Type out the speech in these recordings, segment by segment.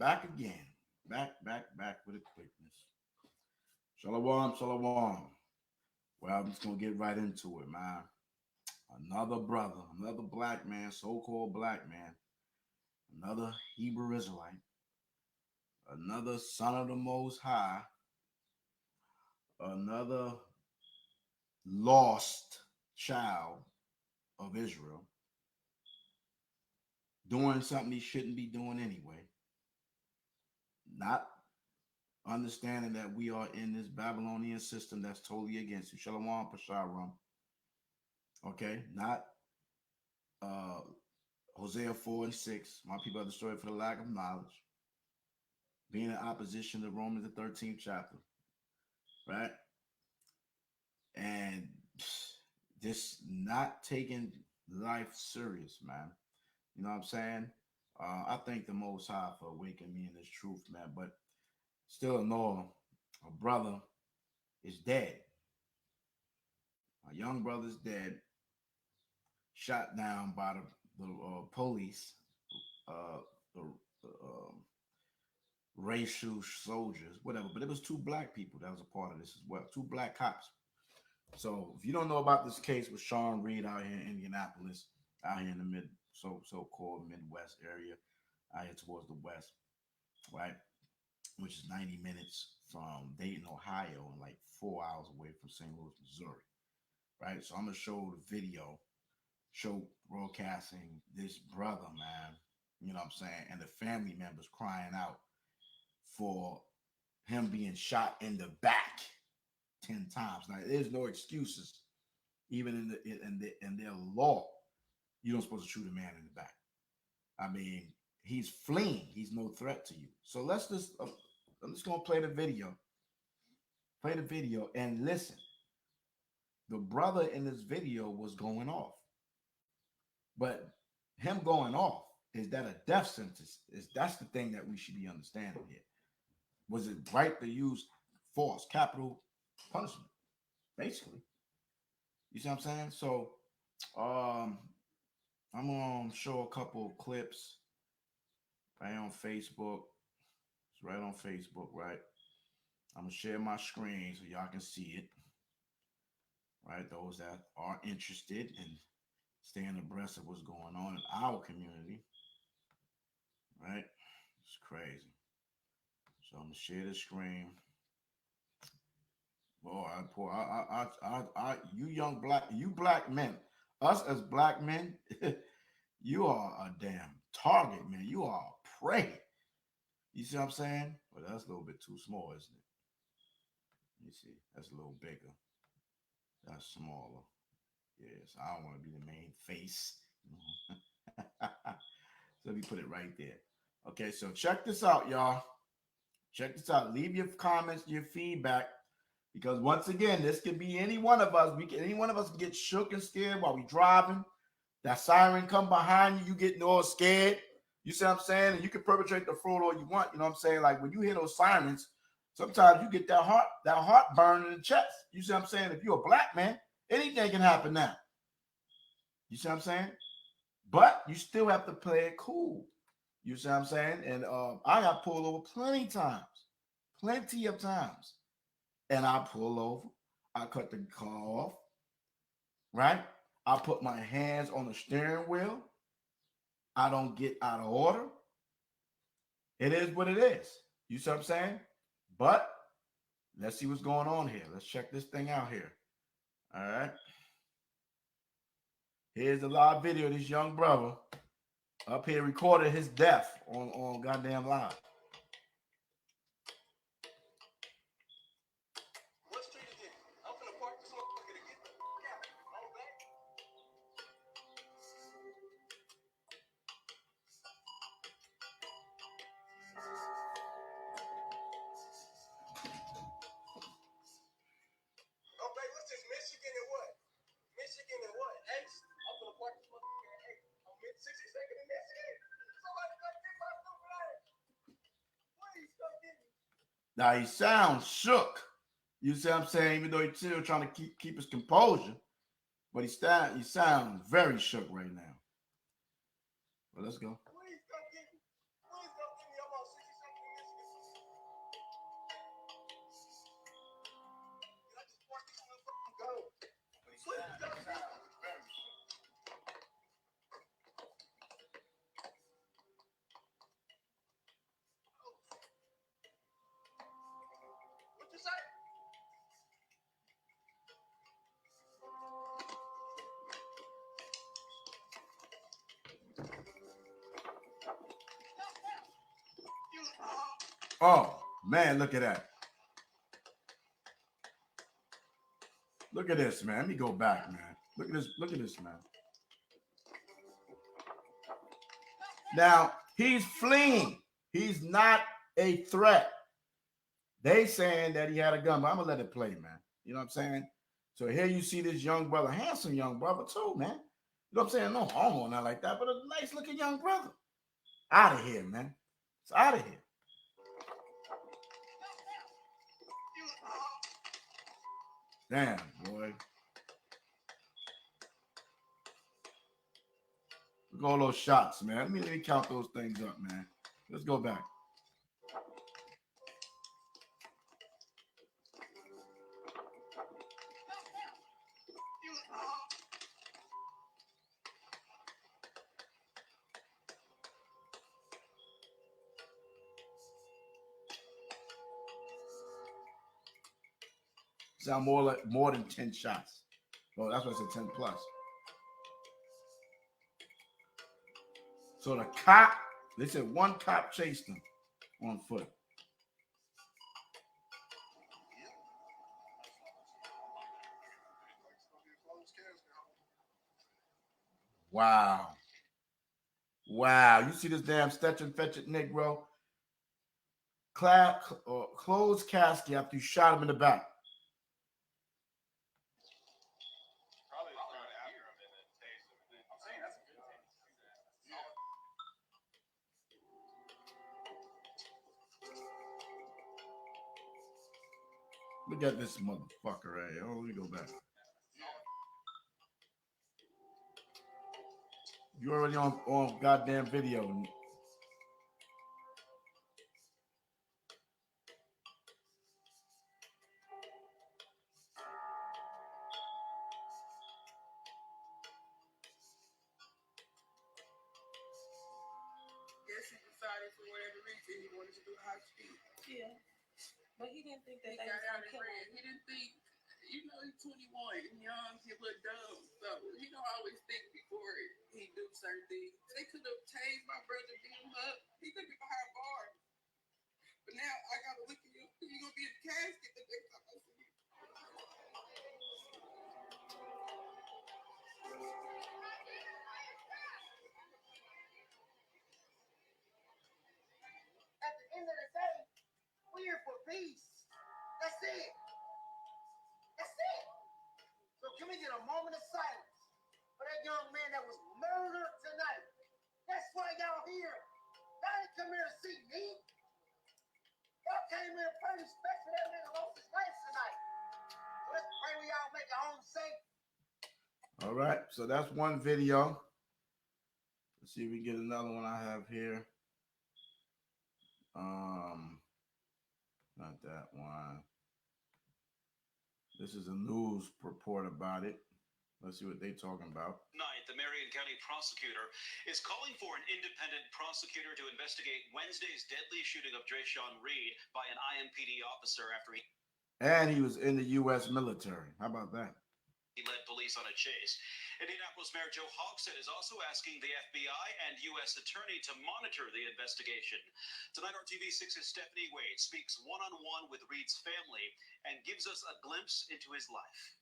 back again. Back with a quickness. Shalom, shalom. Well, I'm just going to get right into it, man. Another brother, another black man, so-called black man, another Hebrew Israelite, another son of the Most High, another lost child of Israel, doing something he shouldn't be doing anyway, not understanding that we are in this Babylonian system that's totally against you. Shalom, Pasharam. Okay, not Hosea 4 and 6. My people are destroyed for the lack of knowledge. Being in opposition to Romans the 13th chapter. Right? And just not taking life serious, man. You know what I'm saying? I thank the Most High for awakening me in this truth, man. But still in all, a brother is dead. A young brother's dead, shot down by the police, the racial soldiers, whatever. But it was two black people that was a part of this as well. Two black cops. So if you don't know about this case with Sean Reed out here in Indianapolis, out here in the so-called Midwest area, out here towards the west, right? Which is 90 minutes from Dayton, Ohio, and like 4 hours away from St. Louis, Missouri, right? So I'm going to show the video, show broadcasting this brother, man, you know what I'm saying, and the family members crying out for him being shot in the back 10 times. Now, there's no excuses, even in their law. You don't supposed to shoot a man in the back. I mean, he's fleeing. He's no threat to you. So let's just, I'm just going to play the video. Play the video and listen. The brother in this video was going off. But him going off, is that a death sentence? That's the thing that we should be understanding here. Was it right to use force, capital punishment, basically? You see what I'm saying? So, I'm going to show a couple of clips right on Facebook. It's right on Facebook, right? I'm going to share my screen so y'all can see it. Right? Those that are interested in staying abreast of what's going on in our community. Right? It's crazy. So I'm going to share the screen. Boy, you black men, us as black men, you are a damn target, man. You are a prey. You see what I'm saying? Well, that's a little bit too small, isn't it? You see, that's a little bigger. That's smaller. Yes, I don't want to be the main face. So let me put it right there. Okay, so check this out, y'all. Check this out. Leave your comments, your feedback. Because once again, this could be any one of us. Any one of us can get shook and scared while we driving. That siren come behind you, you getting all scared. You see what I'm saying? And you can perpetrate the fraud all you want. You know what I'm saying? Like when you hear those sirens, sometimes you get that heartburn in the chest. You see what I'm saying? If you're a black man, anything can happen now. You see what I'm saying? But you still have to play it cool. You see what I'm saying? And I got pulled over plenty of times. And I pull over. I cut the car off. Right? I put my hands on the steering wheel. I don't get out of order. It is what it is. You see what I'm saying? But let's see what's going on here. Let's check this thing out here. All right. Here's a live video of this young brother up here recorded his death on goddamn live. What street is this? I'm finna park this motherfucker to get the fuck out. I'm back. Okay, what's this? Michigan and what? Michigan and what? X? I'm finna park this motherfucker at X. I'm mid 62nd in Michigan. Somebody come get my stupid ass. Please come get me. Now he sounds shook. You see what I'm saying? Even though he's still trying to keep his composure, but he sounds very shook right now. Well, let's go. Please come get me. Please come get me. I'm on 62nd Oh, man, look at that. Look at this, man. Let me go back, man. Look at this. Look at this, man. Now, he's fleeing. He's not a threat. They saying that he had a gun, but I'm going to let it play, man. You know what I'm saying? So here you see this young brother, handsome young brother too, man. You know what I'm saying? No homo or nothing like that, but a nice looking young brother. Out of here, man. It's out of here. Damn, boy. Look at all those shots, man. Let me count those things up, man. Let's go back. Sound more than 10 shots. Well, that's what I said, 10 plus. So the cop, they said one cop chased him on foot. Wow. Wow. You see this damn stretch and fetch it Negro? Closed casket after you shot him in the back. Look at this motherfucker right here. Oh, let me go back. You already on goddamn video. Guess he decided for whatever reason he wanted to do high speed. Yeah. But he didn't think that he got out and ran. He didn't think, you know, he's 21 and young, he look dumb. So he don't always think before he do certain things. They could have tased my brother, beat him up. He could be behind bars. But now I gotta look at you. You're gonna be in the casket the next time I see you. At the end of the day, we're here for peace. That's it. That's it. So can we get a moment of silence for that young man that was murdered tonight? That's why y'all here. Y'all didn't come here to see me. Y'all came here to pray respect for that nigga lost his life tonight. So let's pray we all make our own safe. All right, so that's one video. Let's see if we get another one I have here. Not that one. This is a news report about it. Let's see what they're talking about. Tonight, the Marion County prosecutor is calling for an independent prosecutor to investigate Wednesday's deadly shooting of Dreasojon by an IMPD officer after he was in the U.S. military. How about that? He led police on a chase. Indianapolis Mayor Joe Hogsett is also asking the FBI and U.S. Attorney to monitor the investigation. Tonight, RTV6's Stephanie Wade speaks one-on-one with Reed's family and gives us a glimpse into his life.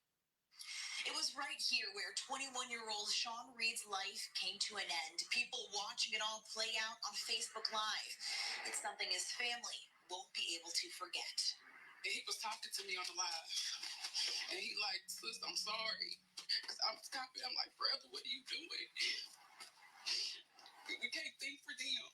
It was right here where 21-year-old Sean Reed's life came to an end. People watching it all play out on Facebook Live. It's something his family won't be able to forget. He was talking to me on the live. And he like, sis, I'm sorry. Because I was talking, I'm like, brother, what are you doing? We can't think for them.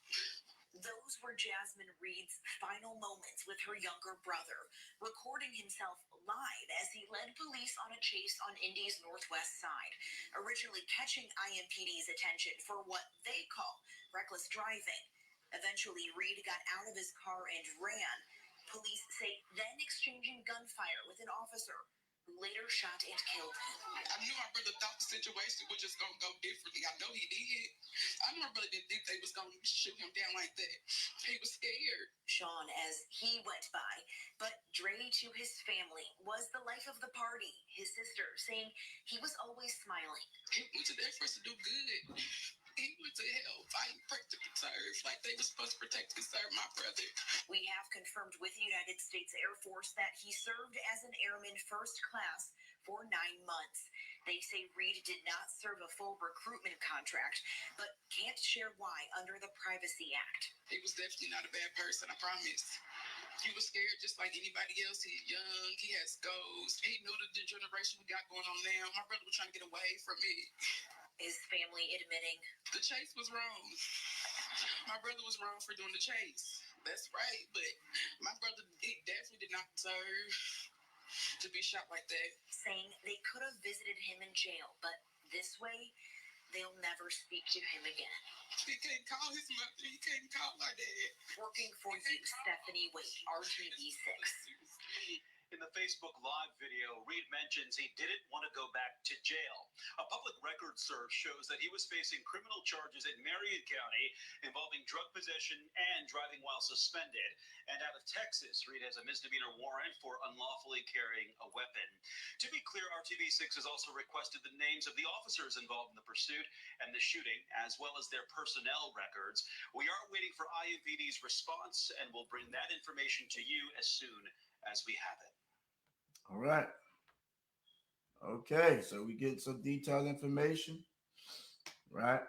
Those were Jasmine Reed's final moments with her younger brother, recording himself live as he led police on a chase on Indy's northwest side, originally catching IMPD's attention for what they call reckless driving. Eventually, Reed got out of his car and ran. Police say then exchanging gunfire with an officer who later shot and killed him. I knew my brother thought the situation was just going to go differently. I know he did. I never really didn't think they was going to shoot him down like that. He was scared. Sean as he went by. But Dre, to his family, was the life of the party. His sister saying he was always smiling. He went to there for us to do good. He went to hell, fighting, break to return. serve. Like, they were supposed to protect and serve my brother. We have confirmed with the United States Air Force that he served as an airman first class for 9 months. They say Reed did not serve a full recruitment contract, but can't share why under the Privacy Act. He was definitely not a bad person, I promise. He was scared just like anybody else. He's young, he has goals. He knew the generation we got going on now. My brother was trying to get away from it. His family admitting The chase was wrong. My brother was wrong for doing the chase. That's right, but my brother, he definitely did not deserve to be shot like that. saying they could have visited him in jail, but this way, they'll never speak to him again. He can't call his mother. He can't call my dad. Working for you, Stephanie Waite, RTV6. In the Facebook Live video, Reed mentions he didn't want to go back to jail. A public record search shows that he was facing criminal charges in Marion County involving drug possession and driving while suspended. And out of Texas, Reed has a misdemeanor warrant for unlawfully carrying a weapon. To be clear, RTV6 has also requested the names of the officers involved in the pursuit and the shooting, as well as their personnel records. We are waiting for IMPD's response, and we'll bring that information to you as soon as we have it. All right. Okay, so we get some detailed information, right?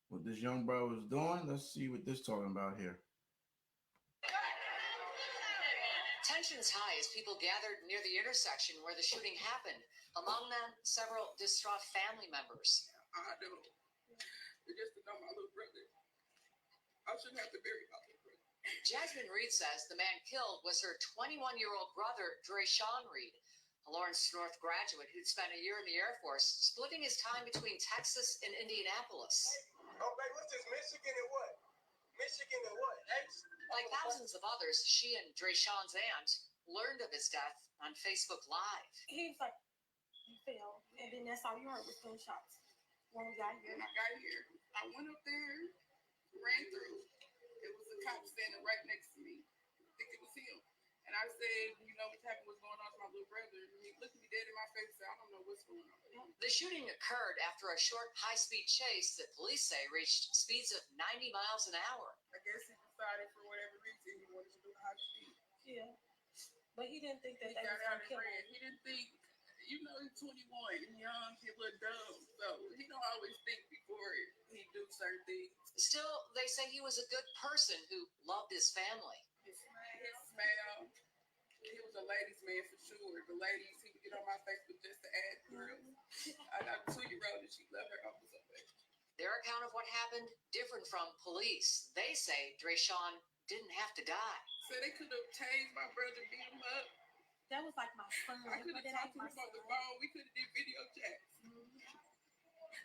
What this young brother was doing. Let's see what this talking about here. Tensions high as people gathered near the intersection where the shooting happened. Among them, several distraught family members. I do. Just to know my little brother. I shouldn't have to bury my little brother. Jasmine Reed says the man killed was her 21-year-old brother, Dreasojon Reed, a Lawrence North graduate who'd spent a year in the Air Force, splitting his time between Texas and Indianapolis. Oh, baby, what's this? Michigan and what? Michigan and what? X? Like thousands of others, she and Dreasojon's aunt learned of his death on Facebook Live. He was like, you fell. And then that's all you heard was gunshots. When we got here. When I got here, I went up there, ran through. It was a cop standing right next to me. I think it was him. And I said, you know what happened, what's going on to my little brother? And he looked me dead in my face and said, I don't know what's going on. The shooting occurred after a short high-speed chase that police say reached speeds of 90 miles an hour. I guess he decided for whatever reason he wanted to do high speed. Yeah. But he didn't think that He they got was out going to and kill him. ran. He didn't think, you know, he's 21 and young, he a little dumb. So he don't always think before he do certain things. Still, they say he was a good person who loved his family. His smile. He was a ladies' man for sure. The ladies, he would get on my Facebook just to add girls. I got a 2-year-old and she loved her uncle so much. Their account of what happened different from police. They say Dreasojon didn't have to die. So they could have tased my brother, beat him up. That was like my son. I could have But talked to him on the phone. We could have did video chats.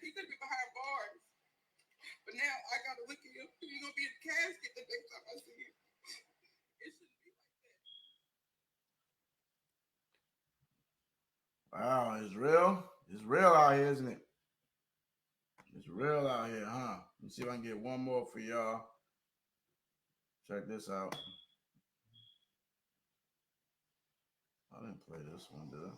He could have been behind bars. But now I gotta look at him. He's gonna be in the casket the next time I see him. It shouldn't be like that. Wow, it's real. It's real out here, isn't it? It's real out here, huh? Let me see if I can get one more for y'all. Check this out. I didn't play this one, did I?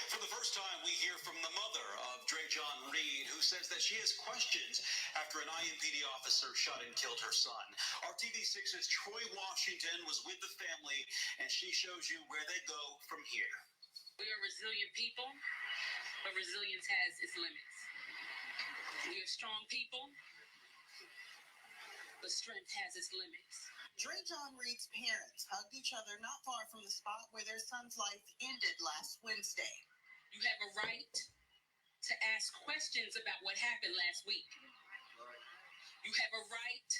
For the first time, we hear from the mother of Dreasojon Reed, who says that she has questions after an IMPD officer shot and killed her son. RTV6's Troy Washington was with the family, and she shows you where they go from here. We are resilient people, but resilience has its limits. We are strong people, but strength has its limits. Dreasojon Reed's parents hugged each other not far from the spot where their son's life ended last Wednesday. You have a right to ask questions about what happened last week. You have a right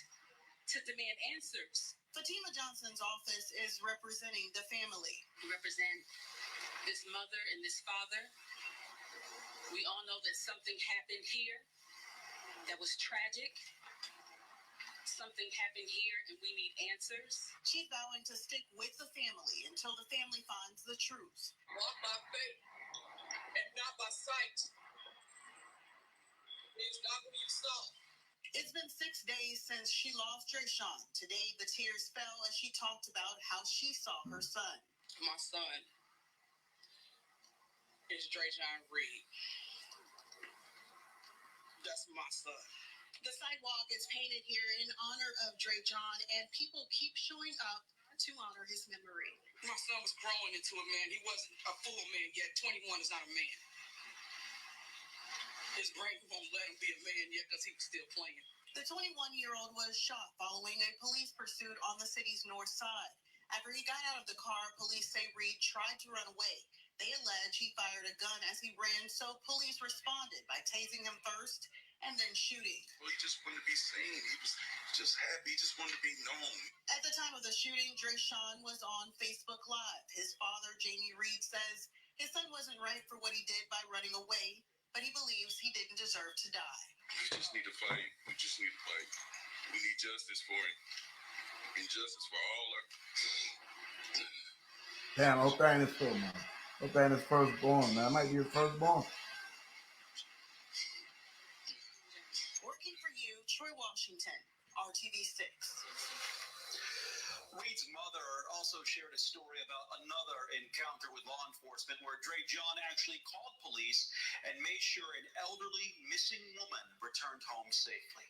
to demand answers. Fatima Johnson's office is representing the family. We represent this mother and this father. We all know that something happened here that was tragic. Something happened here and we need answers. She's vowing to stick with the family until the family finds the truth. Walk by faith and not by sight. Stop who you saw. It's been 6 days since she lost Dreasojon. Today, the tears fell as she talked about how she saw her son. My son is Dreasojon Reed. That's my son. The sidewalk is painted here in honor of Dreasojon, and people keep showing up to honor his memory. My son was growing into a man. He wasn't a full man yet. 21 is not a man. His brain won't let him be a man yet because he was still playing. The 21-year-old was shot following a police pursuit on the city's north side. After he got out of the car, police say Reed tried to run away. They allege he fired a gun as he ran, so police responded by tasing him first and then shooting. Well, he just wanted to be seen. He was just happy. He just wanted to be known. At the time of the shooting, Dreasojon was on Facebook Live. His father, Jamie Reed, says his son wasn't right for what he did by running away, but he believes he didn't deserve to die. We just need to fight. We just need to fight. We need justice for him. And justice for all our... Damn, hope that ain't his first, man. Hope that ain't his firstborn, man. Might be his firstborn. Working for you, Troy Washington, RTV6. Reed's mother also shared a story about another encounter with law enforcement where Dreasojon actually called police and made sure an elderly missing woman returned home safely.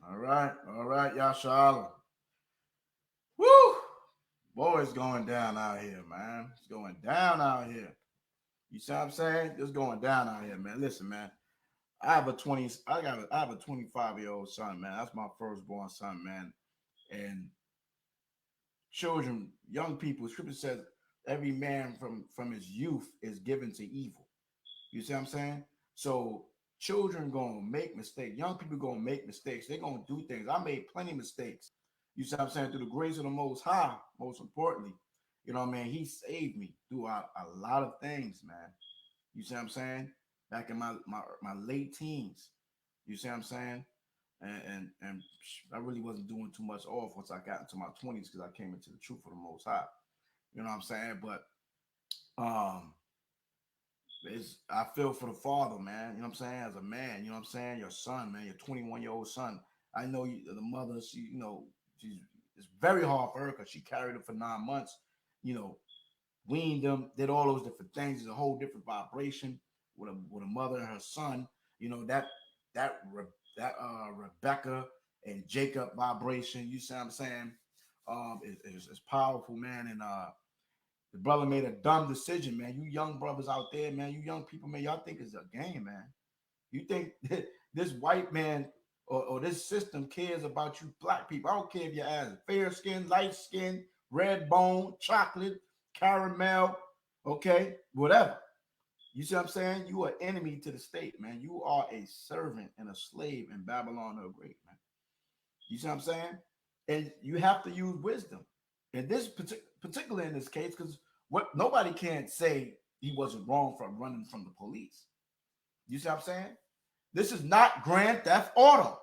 All right, YAHAWASHI. Woo! Boy, it's going down out here, man. It's going down out here. You see what I'm saying? It's going down out here, man. Listen, man. I have a 25-year-old son, man. That's my firstborn son, man. And children, young people, scripture says every man from his youth is given to evil. You see what I'm saying? So children gonna make mistakes. Young people gonna make mistakes. They're gonna do things. I made plenty of mistakes. You see what I'm saying? Through the grace of the Most High, most importantly, you know what I mean? He saved me through a lot of things, man. You see what I'm saying? Back in my late teens. You see what I'm saying? And I really wasn't doing too much off once I got into my 20s because I came into the truth of the Most High. You know what I'm saying? But I feel for the father, man. You know what I'm saying? As a man, you know what I'm saying? Your son, man, your 21-year-old son. I know the mother, it's very hard for her because she carried him for 9 months, weaned him, did all those different things. It's a whole different vibration with a mother and her son. That Rebecca and Jacob vibration. You see what I'm saying? It's powerful, man. And the brother made a dumb decision, man. You young brothers out there, man. You young people, man. Y'all think it's a game, man. You think this white man or this system cares about you black people? I don't care if your ass is fair skin, light skin, red bone, chocolate, caramel, okay, whatever. You see what I'm saying? You are enemy to the state, man. You are a servant and a slave in Babylon the Great, man. You see what I'm saying? And you have to use wisdom. And this particularly in this case, because nobody can say he wasn't wrong for running from the police. You see what I'm saying? This is not Grand Theft Auto.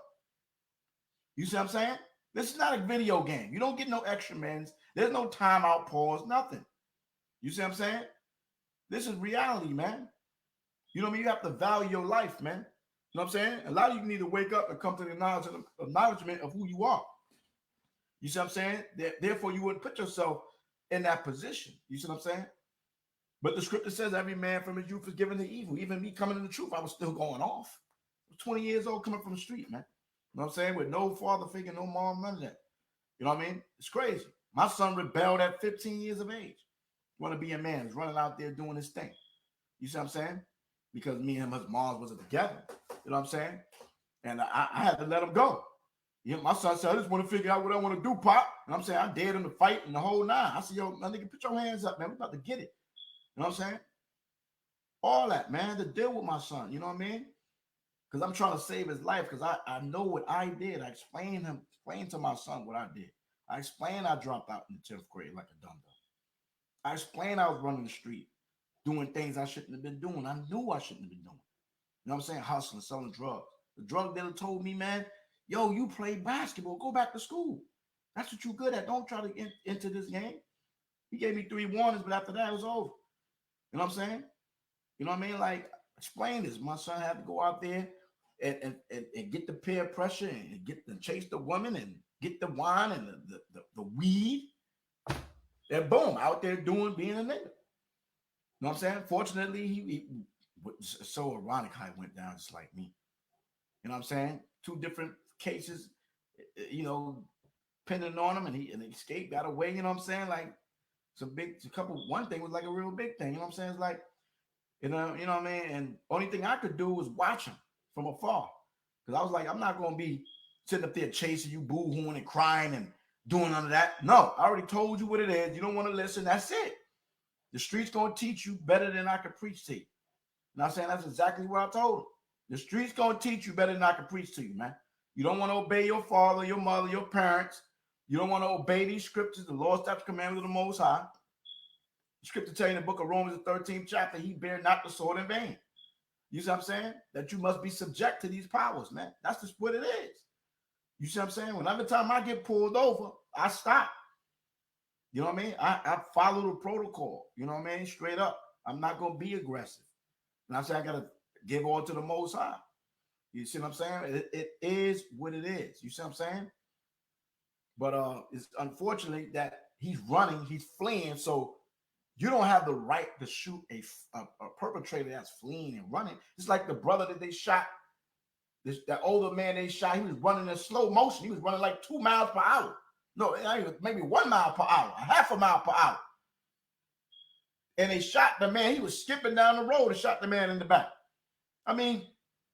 You see what I'm saying? This is not a video game. You don't get no extra mans. There's no timeout, pause, nothing. You see what I'm saying? This is reality, man. You know what I mean? You have to value your life, man. You know what I'm saying? A lot of you need to wake up and come to the acknowledgement of who you are. You see what I'm saying? Therefore, you wouldn't put yourself in that position. You see what I'm saying? But the scripture says every man from his youth is given to evil. Even me coming in the truth, I was still going off. I was 20 years old coming from the street, man. You know what I'm saying? With no father figure, no mom, none of that. You know what I mean? It's crazy. My son rebelled at 15 years of age. Want to be a man. He's running out there doing his thing. You see what I'm saying? Because me and his mom wasn't together. You know what I'm saying? And I had to let him go. My son said, I just want to figure out what I want to do, Pop. And I'm saying, I dared him to fight and the whole nine. I said, yo, my nigga, put your hands up, man. We're about to get it. You know what I'm saying? All that, man, to deal with my son. You know what I mean? Because I'm trying to save his life because I know what I did. I explained to my son what I did. I explained I dropped out in the 10th grade like a dumb. I explained I was running the street, doing things I shouldn't have been doing. I knew I shouldn't have been doing. You know what I'm saying? Hustling, selling drugs. The drug dealer told me, man, yo, you play basketball. Go back to school. That's what you're good at. Don't try to enter this game. He gave me 3 warnings, but after that, it was over. You know what I'm saying? You know what I mean? Like, Explain this. My son had to go out there and get the peer pressure and chase the woman and get the wine and the weed. And boom, out there being a nigga. You know what I'm saying? Fortunately, he so ironic how it went down just like me. You know what I'm saying? Two different cases, you know, pending on him, and he escaped, got away. You know what I'm saying? Like one thing was like a real big thing. You know what I'm saying? It's like, you know what I mean? And only thing I could do was watch him from afar. Because I was like, I'm not gonna be sitting up there chasing you, boo-hooing and crying and doing none of that. No, I already told you what it is. You don't want to listen. That's it. The street's gonna teach you better than I can preach to you. And I'm saying that's exactly what I told him. The street's gonna teach you better than I can preach to you, man. You don't want to obey your father, your mother, your parents. You don't want to obey these scriptures, the law, statutes, commandments of the Most High. The scripture tell you in the book of Romans, the 13th chapter, he bear not the sword in vain. You see what I'm saying? That you must be subject to these powers, man. That's just what it is. You see what I'm saying? Whenever time I get pulled over, I stop. You know what I mean? I follow the protocol. You know what I mean? Straight up. I'm not going to be aggressive. And I say I got to give all to the Most High. You see what I'm saying? It is what it is. You see what I'm saying? But it's unfortunately that he's running, he's fleeing. So you don't have the right to shoot a perpetrator that's fleeing and running. It's like the brother that they shot, that older man they shot. He was running in slow motion. He was running like 2 miles per hour. No, maybe 1 mile per hour, a half a mile per hour. And they shot the man. He was skipping down the road and shot the man in the back. I mean,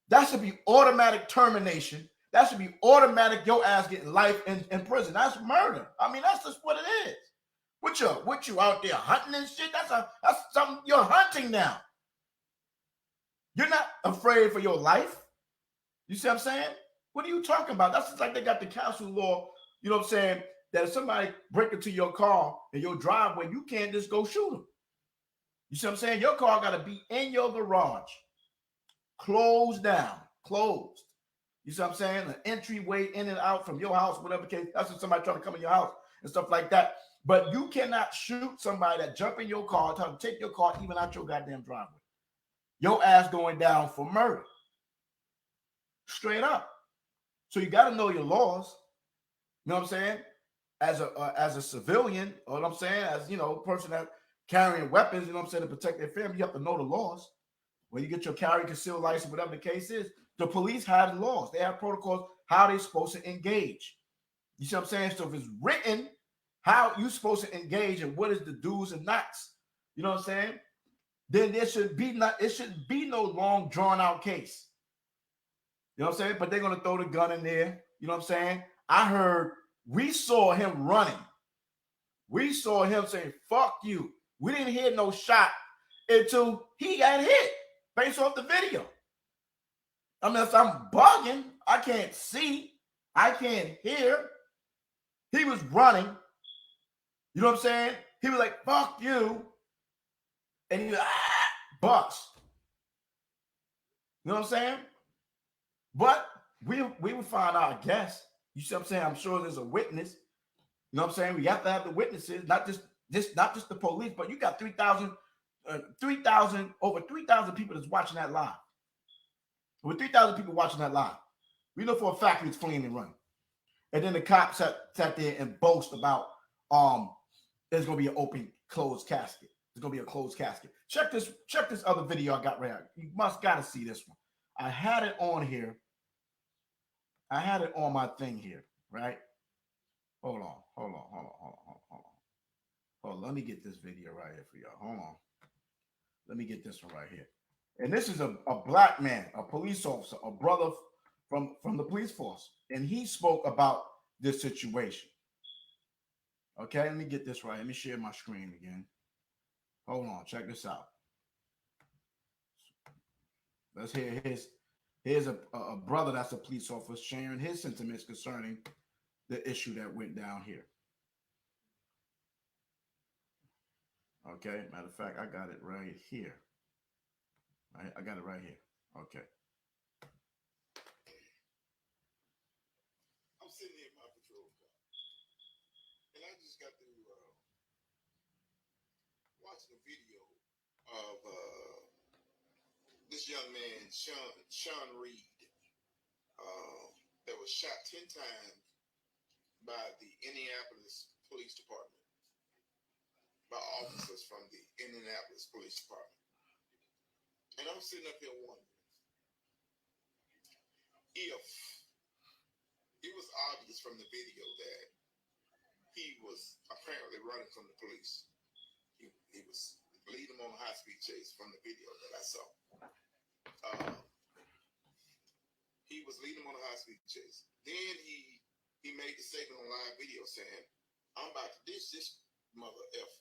that should be automatic termination. That should be automatic, your ass getting life in prison. That's murder. I mean, that's just what it is. What you out there hunting and shit? That's something you're hunting now. You're not afraid for your life. You see what I'm saying? What are you talking about? That's just like they got the council law, you know what I'm saying, that if somebody break into your car in your driveway, you can't just go shoot them. You see what I'm saying? Your car got to be in your garage, closed down, closed. You see what I'm saying? An entryway in and out from your house, whatever case. That's when somebody trying to come in your house and stuff like that. But you cannot shoot somebody that jump in your car, trying to take your car even out your goddamn driveway. Your ass going down for murder. Straight up. So you got to know your laws. You know what I'm saying? As a civilian, or what I'm saying, as, you know, person that carrying weapons, you know what I'm saying, to protect their family, you have to know the laws. When you get your carry, conceal license, whatever the case is, the police have laws. They have protocols, how they're supposed to engage. You see what I'm saying? So if it's written how you're supposed to engage and what is the do's and nots, you know what I'm saying? Then it should be no long drawn out case. You know what I'm saying? But they're going to throw the gun in there. You know what I'm saying? I heard we saw him running. We saw him saying, fuck you. We didn't hear no shot until he got hit based off the video. I mean, if I'm bugging, I can't see. I can't hear. He was running. You know what I'm saying? He was like, fuck you. And he was bust. You know what I'm saying? But we would find our guess. You see what I'm saying? I'm sure there's a witness. You know what I'm saying? We have to have the witnesses, not just the police, but you got 3,000 over 3,000 people that's watching that live. Over 3,000 people watching that live. We know for a fact he was fleeing and running. And then the cops sat there and boast about there's gonna be an open closed casket. There's gonna be a closed casket. Check this other video I got right here. You gotta see this one. I had it on here. I had it on my thing here, right? Hold on. Let me get this video right here for y'all. Hold on. Let me get this one right here. And this is a black man, a police officer, a brother from the police force. And he spoke about this situation. Okay, let me get this right. Let me share my screen again. Hold on, check this out. Let's hear here's a brother that's a police officer sharing his sentiments concerning the issue that went down here. Okay, matter of fact, I got it right here. Right, I got it right here. Okay. I'm sitting here in my patrol car, and I just got to watching a video of this this young man, Sean Reed, that was shot 10 times by the Indianapolis Police Department, by officers from the Indianapolis Police Department. And I'm sitting up here wondering if it was obvious from the video that he was apparently running from the police. He was leading them on a high-speed chase from the video that I saw. He was leading them on a high-speed chase. Then he made the statement on live video saying, I'm about to ditch this mother F,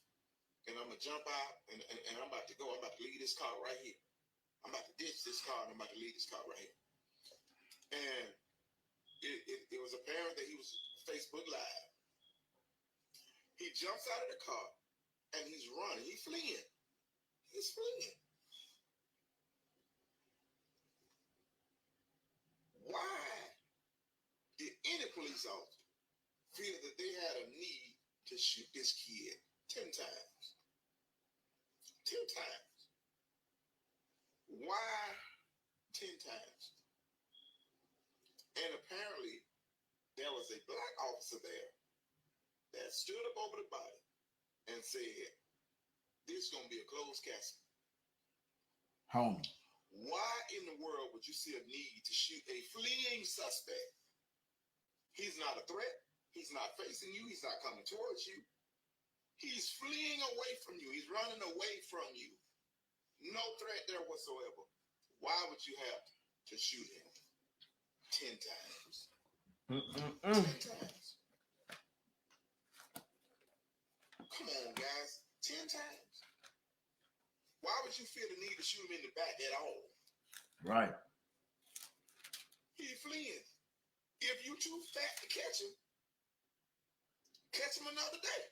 and I'm going to jump out, and I'm about to go. I'm about to leave this car right here. I'm about to ditch this car, and I'm about to leave this car right here. And it was apparent that he was Facebook Live. He jumps out of the car, and he's running. He's fleeing. He's fleeing. Why did any police officer feel that they had a need to shoot this kid 10 times? 10 times. Why 10 times? And apparently, there was a black officer there that stood up over the body and said, this is going to be a closed casket. Home. Why in the world would you see a need to shoot a fleeing suspect? He's not a threat. He's not facing you. He's not coming towards you. He's fleeing away from you. He's running away from you. No threat there whatsoever. Why would you have to shoot him 10 times? 10 times. Come on, guys. 10 times. Why would you feel the need to shoot him in the back at all? Right. He's fleeing. If you too fat to catch him another day.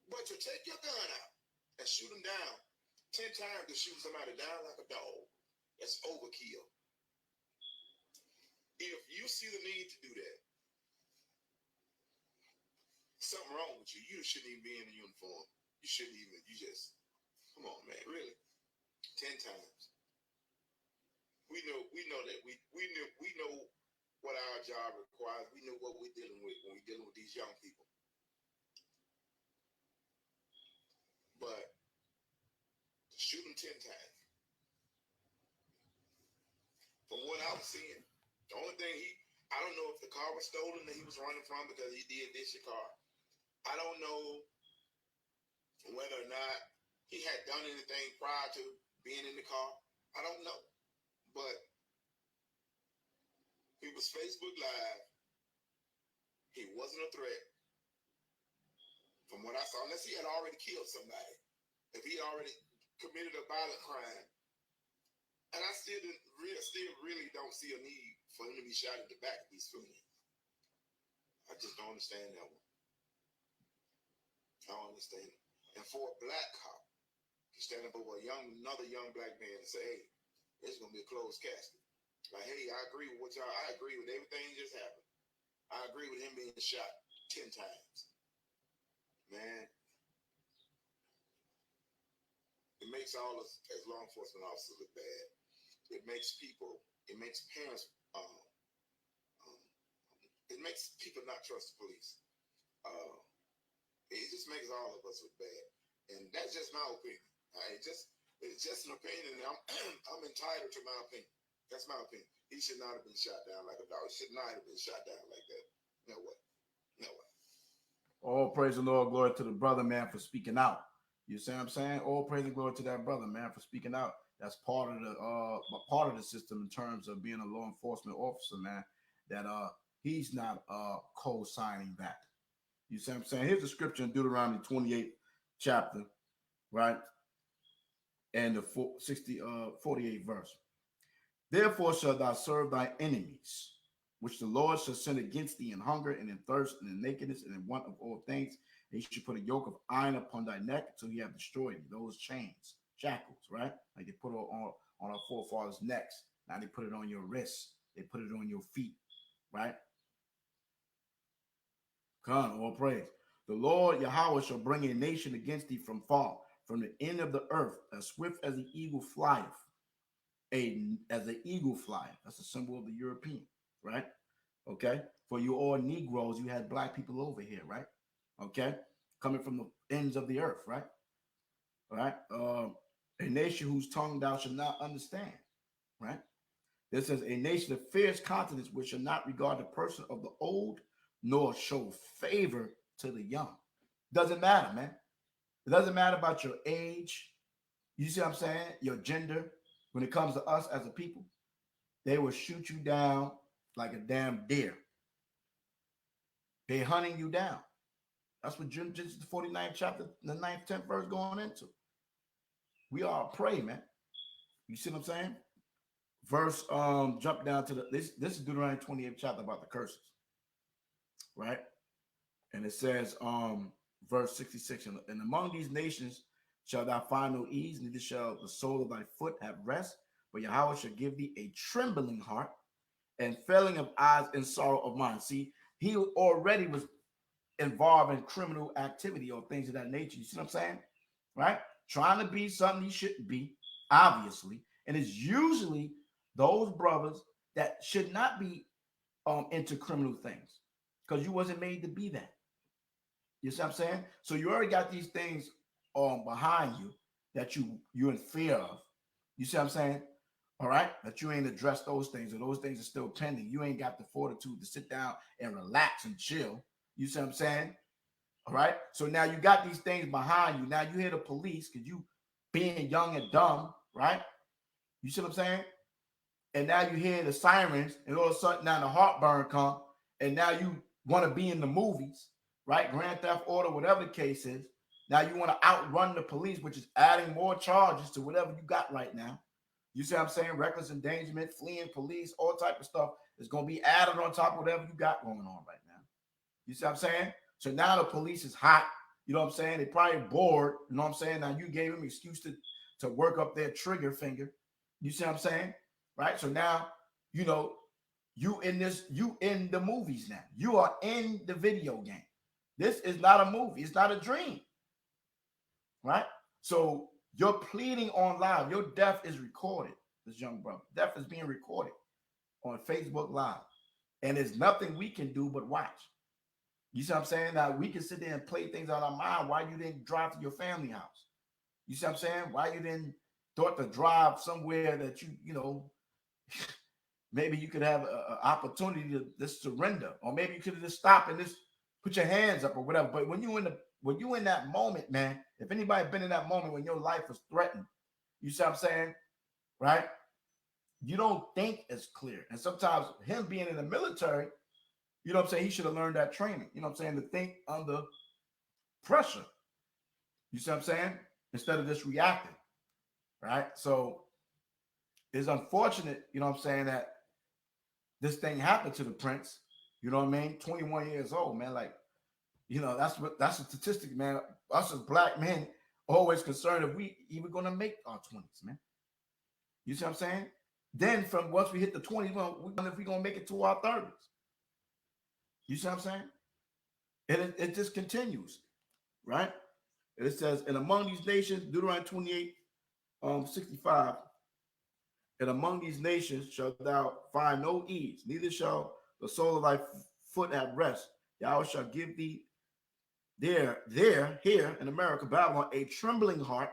But to take your gun out and shoot him down 10 times to shoot somebody down like a dog, that's overkill. If you see the need to do that, something wrong with you. You shouldn't even be in a uniform. You shouldn't even, come on, man, really? 10 times. We know that we know what our job requires. We know what we're dealing with when we're dealing with these young people. But shoot them 10 times. From what I was seeing, the only thing I don't know if the car was stolen that he was running from because he did ditch the car. I don't know whether or not he had done anything prior to being in the car. I don't know. But he was Facebook Live. He wasn't a threat. From what I saw, unless he had already killed somebody. If he already committed a violent crime. And I still really don't see a need for him to be shot in the back if he's fleeing. I just don't understand that one. I don't understand it. And for a black cop to stand up over another young black man and say, hey, it's going to be a closed casket. Like, hey, I agree with what y'all, I agree with everything that just happened. I agree with him being shot 10 times. Man, it makes all us as law enforcement officers look bad. It makes parents, it makes people not trust the police. It just makes all of us look bad. And that's just my opinion. It's just an opinion, and I'm entitled to my opinion. That's my opinion. He should not have been shot down like a dog. He should not have been shot down like that. No way. No way. All praise the Lord, glory to the brother, man, for speaking out. You see what I'm saying? All praise and glory to that brother, man, for speaking out. That's part of the system in terms of being a law enforcement officer, man. That he's not co-signing that. You see what I'm saying? Here's the scripture in Deuteronomy 28 chapter, right? And the 48th verse. Therefore shalt thou serve thy enemies, which the Lord shall send against thee in hunger and in thirst and in nakedness and in want of all things. And he should put a yoke of iron upon thy neck until he have destroyed thee. Those chains, shackles, right? Like they put on our forefathers' necks. Now they put it on your wrists. They put it on your feet, right? Come on, all praise. The Lord Yahawah shall bring a nation against thee from far, from the end of the earth, as swift as the eagle flieth. As an eagle flieth. That's a symbol of the European, right? Okay. For you all Negroes, you had black people over here, right? Okay. Coming from the ends of the earth, right? All right. A nation whose tongue thou shalt not understand, right? This says a nation of fierce countenance which shall not regard the person of the old, nor show favor to the young. Doesn't matter, man. It doesn't matter about your age. You see what I'm saying? Your gender. When it comes to us as a people, they will shoot you down like a damn deer. They're hunting you down. That's what Genesis 49th chapter, the 9th, 10th verse going into. We are a prey, man. You see what I'm saying? Verse, jump down to this is Deuteronomy 28th chapter about the curses, right? And it says, verse 66, and among these nations shall thou find no ease, neither shall the sole of thy foot have rest, but Yahweh shall give thee a trembling heart and failing of eyes and sorrow of mind. See, he already was involved in criminal activity or things of that nature. You see what I'm saying? Right? Trying to be something he shouldn't be, obviously. And it's usually those brothers that should not be into criminal things because you wasn't made to be that. You see what I'm saying? So you already got these things behind you that you're in fear of. You see what I'm saying? All right, that you ain't addressed those things, or those things are still pending. You ain't got the fortitude to sit down and relax and chill. You see what I'm saying? All right. So now you got these things behind you. Now you hear the police because you being young and dumb, right? You see what I'm saying? And now you hear the sirens, and all of a sudden now the heartburn come, and now you want to be in the movies, right? Grand Theft Auto, whatever the case is. Now you want to outrun the police, which is adding more charges to whatever you got right now. You see what I'm saying? Reckless endangerment, fleeing police, all type of stuff is going to be added on top of whatever you got going on right now. You see what I'm saying? So now the police is hot. You know what I'm saying? They probably bored. You know what I'm saying? Now you gave them an excuse to work up their trigger finger. You see what I'm saying? Right? So now, you know, you in the movies now. You are in the video game. This is not a movie. It's not a dream. Right? So you're pleading on live. Your death is recorded, this young brother. Death is being recorded on Facebook Live. And there's nothing we can do but watch. You see what I'm saying? Now we can sit there and play things out of our mind. Why you didn't drive to your family house? You see what I'm saying? Why you didn't thought to drive somewhere that you know, maybe you could have an opportunity to just surrender, or maybe you could have just stopped and just put your hands up or whatever. But when you in that moment, man, if anybody been in that moment when your life was threatened, you see what I'm saying? Right? You don't think as clear. And sometimes him being in the military, you know what I'm saying? He should have learned that training. You know what I'm saying? To think under pressure. You see what I'm saying? Instead of just reacting. Right? So it's unfortunate, you know what I'm saying, that this thing happened to the prince. You know what I mean? 21 years old, man. Like, you know, that's a statistic, man. Us as black men always concerned if we even gonna make our 20s, man. You see what I'm saying? Then from once we hit the 20s, we wonder if we're gonna make it to our 30s. You see what I'm saying? And it just continues, right? And it says, and among these nations, Deuteronomy 28, 65, and among these nations shalt thou find no ease, neither shall the sole of thy foot have rest. Yahweh shall give thee here in America, Babylon, a trembling heart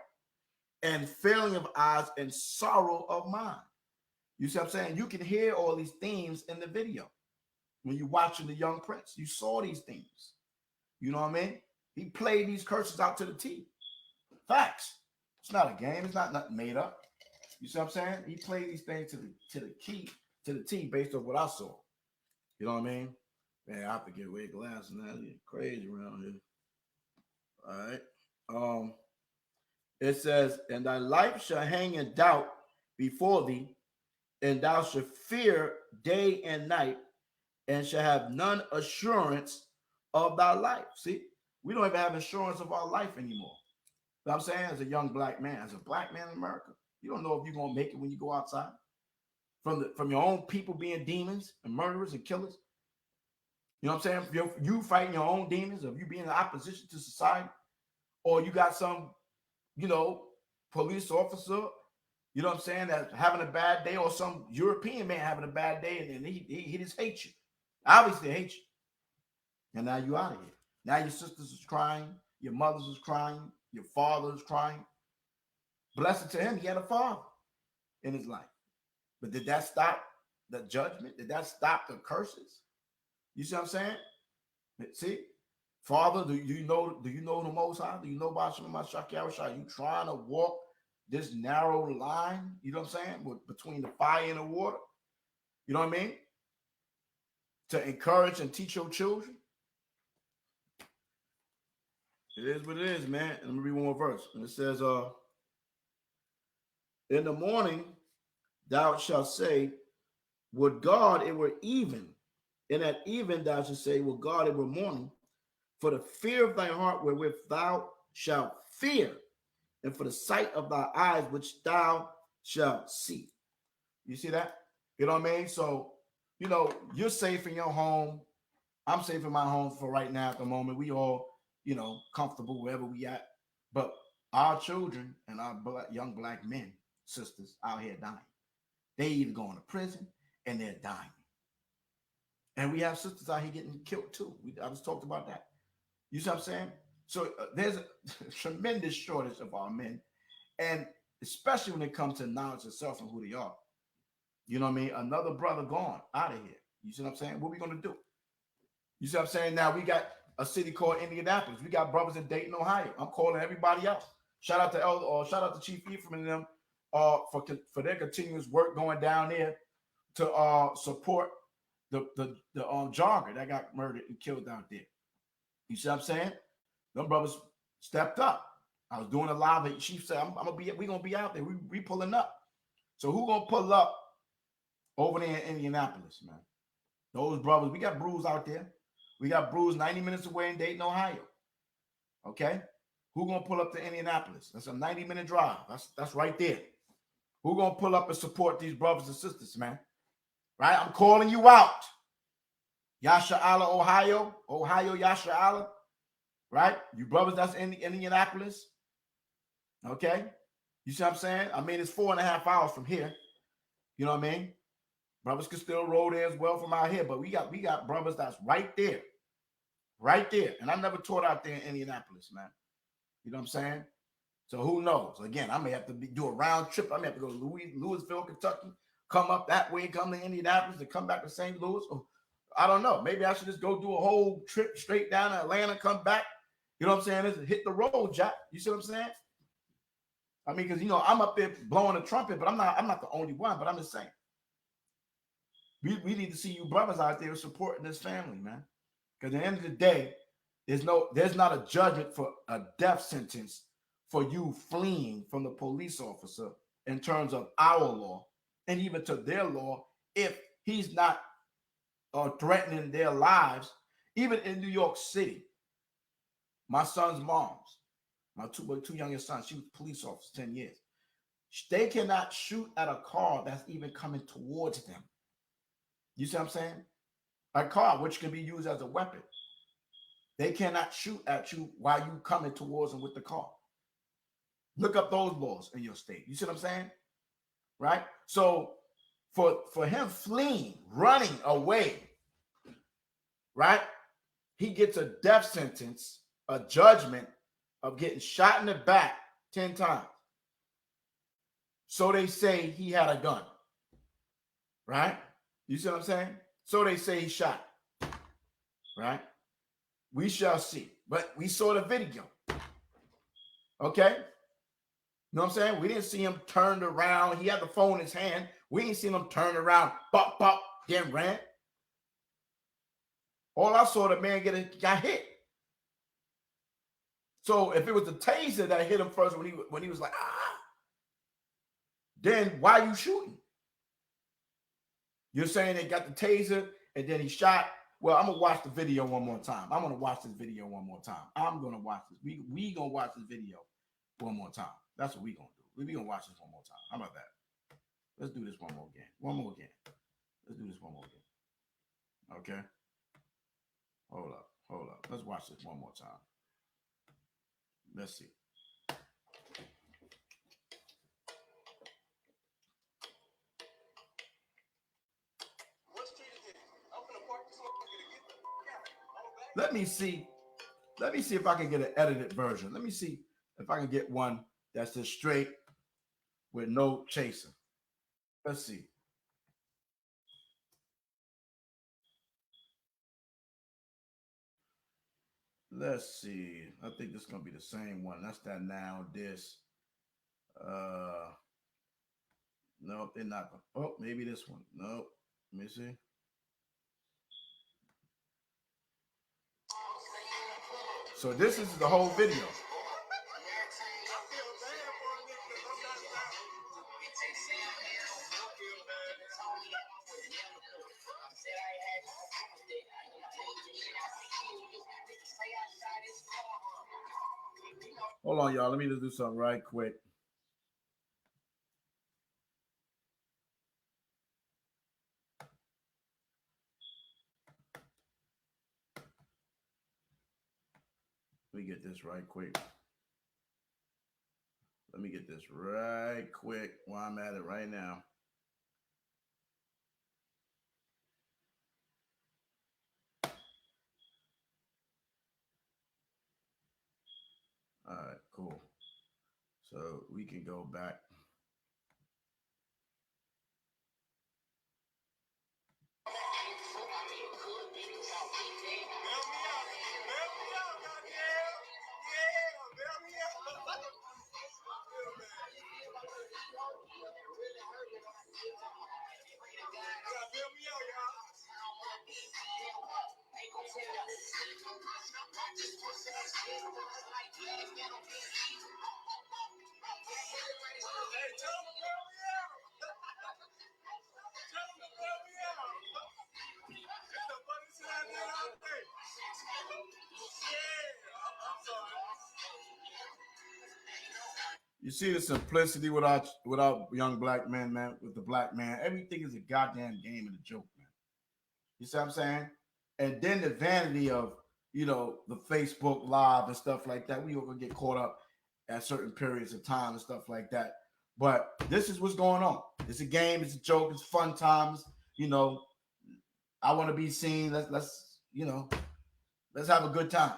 and failing of eyes and sorrow of mind. You see what I'm saying? You can hear all these themes in the video. When you're watching The Young Prince, you saw these themes. You know what I mean? He played these curses out to the T. Facts. It's not a game. It's not nothing made up. You see what I'm saying? He played these things to the T based on what I saw. You know what I mean? Man, I have to get red glasses now. It's crazy around here. All right. It says, and thy life shall hang in doubt before thee, and thou shalt fear day and night, and shall have none assurance of thy life. See, we don't even have assurance of our life anymore. You know what I'm saying? As a young black man, as a black man in America, you don't know if you're gonna make it when you go outside. From your own people being demons and murderers and killers. You know what I'm saying? If you fighting your own demons, of you being in opposition to society, or you got some police officer, you know what I'm saying, that's having a bad day, or some European man having a bad day, and then he just hates you. Obviously hates you. And now you out of here. Now your sisters is crying, your mothers is crying, your father is crying. Blessed to him, he had a father in his life. But did that stop the judgment? Did that stop the curses? You see what I'm saying? See? Father, do you know the Most High? Do you know about MASHAYACH? Are you trying to walk this narrow line, you know what I'm saying, between the fire and the water? You know what I mean? To encourage and teach your children. It is what it is, man. And let me read one more verse. And it says, in the morning thou shalt say, would God it were even. And at even thou shalt say, would God it were morning. For the fear of thy heart wherewith thou shalt fear, and for the sight of thy eyes which thou shalt see. You see that? You know what I mean? So, you're safe in your home. I'm safe in my home for right now at the moment. We all, comfortable wherever we at. But our children and our young black men, sisters out here dying. They either going to prison and they're dying. And we have sisters out here getting killed too. I just talked about that. You see what I'm saying? So there's a tremendous shortage of our men. And especially when it comes to knowledge of self and who they are. You know what I mean? Another brother gone out of here. You see what I'm saying? What are we going to do? You see what I'm saying? Now we got a city called Indianapolis. We got brothers in Dayton, Ohio. I'm calling everybody else. Shout out to Chief Ephraim and them for their continuous work going down there to support the jogger that got murdered and killed out there. You see what I'm saying? Them brothers stepped up. I was doing a live. The chief said, we're gonna be out there. We pulling up. So who gonna pull up over there in Indianapolis, man? Those brothers, we got Brews out there. We got Brews 90 minutes away in Dayton, Ohio. Okay? Who gonna pull up to Indianapolis? That's a 90-minute drive. That's right there. Who gonna pull up and support these brothers and sisters, man? Right? I'm calling you out. YAHAWASHI, Ohio, YAHAWASHI. Right? You brothers that's in Indianapolis. Okay? You see what I'm saying? I mean, it's 4.5 hours from here. You know what I mean? Brothers can still roll there as well from out here, but we got brothers that's right there. Right there. And I never taught out there in Indianapolis, man. You know what I'm saying? So who knows? Again, I may have to do a round trip. I may have to go to Louisville, Kentucky, come up that way, come to Indianapolis, and come back to St. Louis. Or, I don't know. Maybe I should just go do a whole trip straight down to Atlanta, come back. You know what I'm saying? Just hit the road, Jack. You see what I'm saying? I mean, because I'm up there blowing a trumpet, but I'm not the only one. But I'm just saying, we need to see you brothers out there supporting this family, man. Because at the end of the day, there's not a judgment for a death sentence for you fleeing from the police officer in terms of our law, and even to their law, if he's not threatening their lives. Even in New York City, my son's moms, my two youngest sons, she was a police officer 10 years. They cannot shoot at a car that's even coming towards them. You see what I'm saying? A car which can be used as a weapon. They cannot shoot at you while you coming towards them with the car. Look up those laws in your state. You see what I'm saying? Right? So for him fleeing, running away, right? He gets a death sentence, a judgment of getting shot in the back 10 times. So they say he had a gun, right? You see what I'm saying? So they say he shot, right? We shall see. But we saw the video. Okay? You know what I'm saying? We didn't see him turned around. He had the phone in his hand. We didn't see him turn around, pop, pop, then ran. All I saw, the man got hit. So if it was the taser that hit him first when he was like, then why are you shooting? You're saying they got the taser and then he shot. Well, I'm gonna watch the video one more time. I'm gonna watch this video one more time. I'm gonna watch this. We gonna watch this video one more time. That's what we gonna do. We gonna watch this one more time. How about that? Let's do this one more again. One more again. Let's do this one more again. Okay. Hold up. Let's watch this one more time. Let's see. Let me see if I can get an edited version. Let me see if I can get one that's just straight with no chaser. Let's see. Let's see. I think this is gonna be the same one. That's that now. This. Nope, they're not. Oh, maybe this one. Nope. Let me see. So this is the whole video. Hold on, y'all. Let me just do something right quick. Let me get this right quick. Let me get this right quick while I'm at it right now. All right, cool. So we can go back. You see the simplicity with our young black men, man, with the black man. Everything is a goddamn game and a joke, man. You see what I'm saying? And then the vanity of, you know, the Facebook Live and stuff like that. We all gonna get caught up at certain periods of time and stuff like that. But this is what's going on. It's a game, it's a joke, it's fun times. You know, I want to be seen. Let's you know, let's have a good time.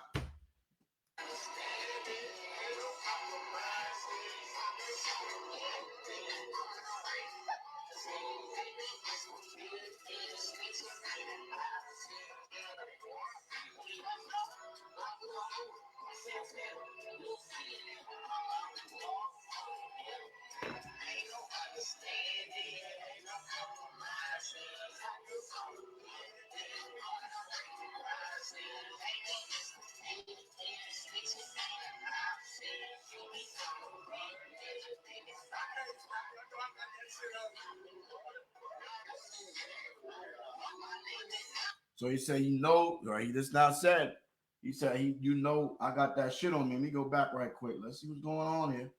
So he said, you know, or he just now said, he said, you know, I got that shit on me. Let me go back right quick. Let's see what's going on here.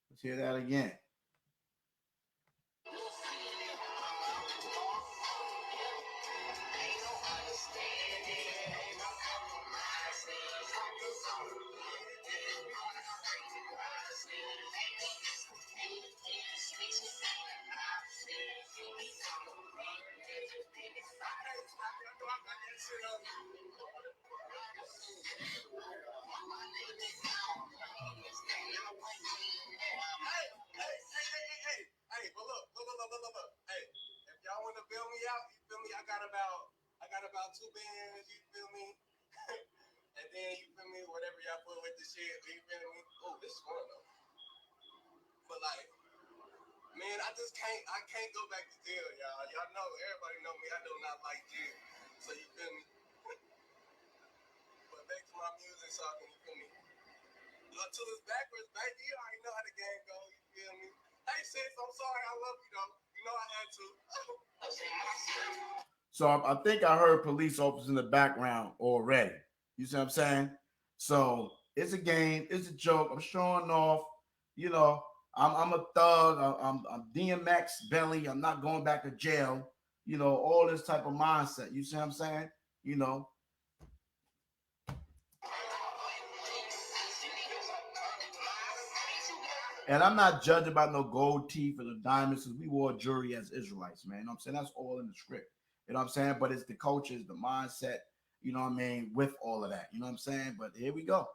Let's hear that again. Hey, but look. Hey, if y'all want to bail me out, you feel me? I got about 2 bands, you feel me? And then you feel me, whatever y'all put with the shit, you feel me? Oh, this is fun though. But like, man, I can't go back to jail, y'all. Y'all know, everybody know me. I do not like jail. So you feel me? But back to my music talking, you feel me? Until it's backwards, baby, you already know how the game goes, you feel me? Hey sis, I'm sorry, I love you though. You know I had to. So I think I heard police officers in the background already. You see what I'm saying? So it's a game, it's a joke. I'm showing off. You know, I'm a thug. I'm DMX belly. I'm not going back to jail. You know, all this type of mindset. You see what I'm saying? You know. And I'm not judging about no gold teeth or the diamonds, because we wore jewelry as Israelites, man. You know what I'm saying? That's all in the script. You know what I'm saying? But it's the culture, it's the mindset. you know what I mean, with all of that. You know what I'm saying? But here we go.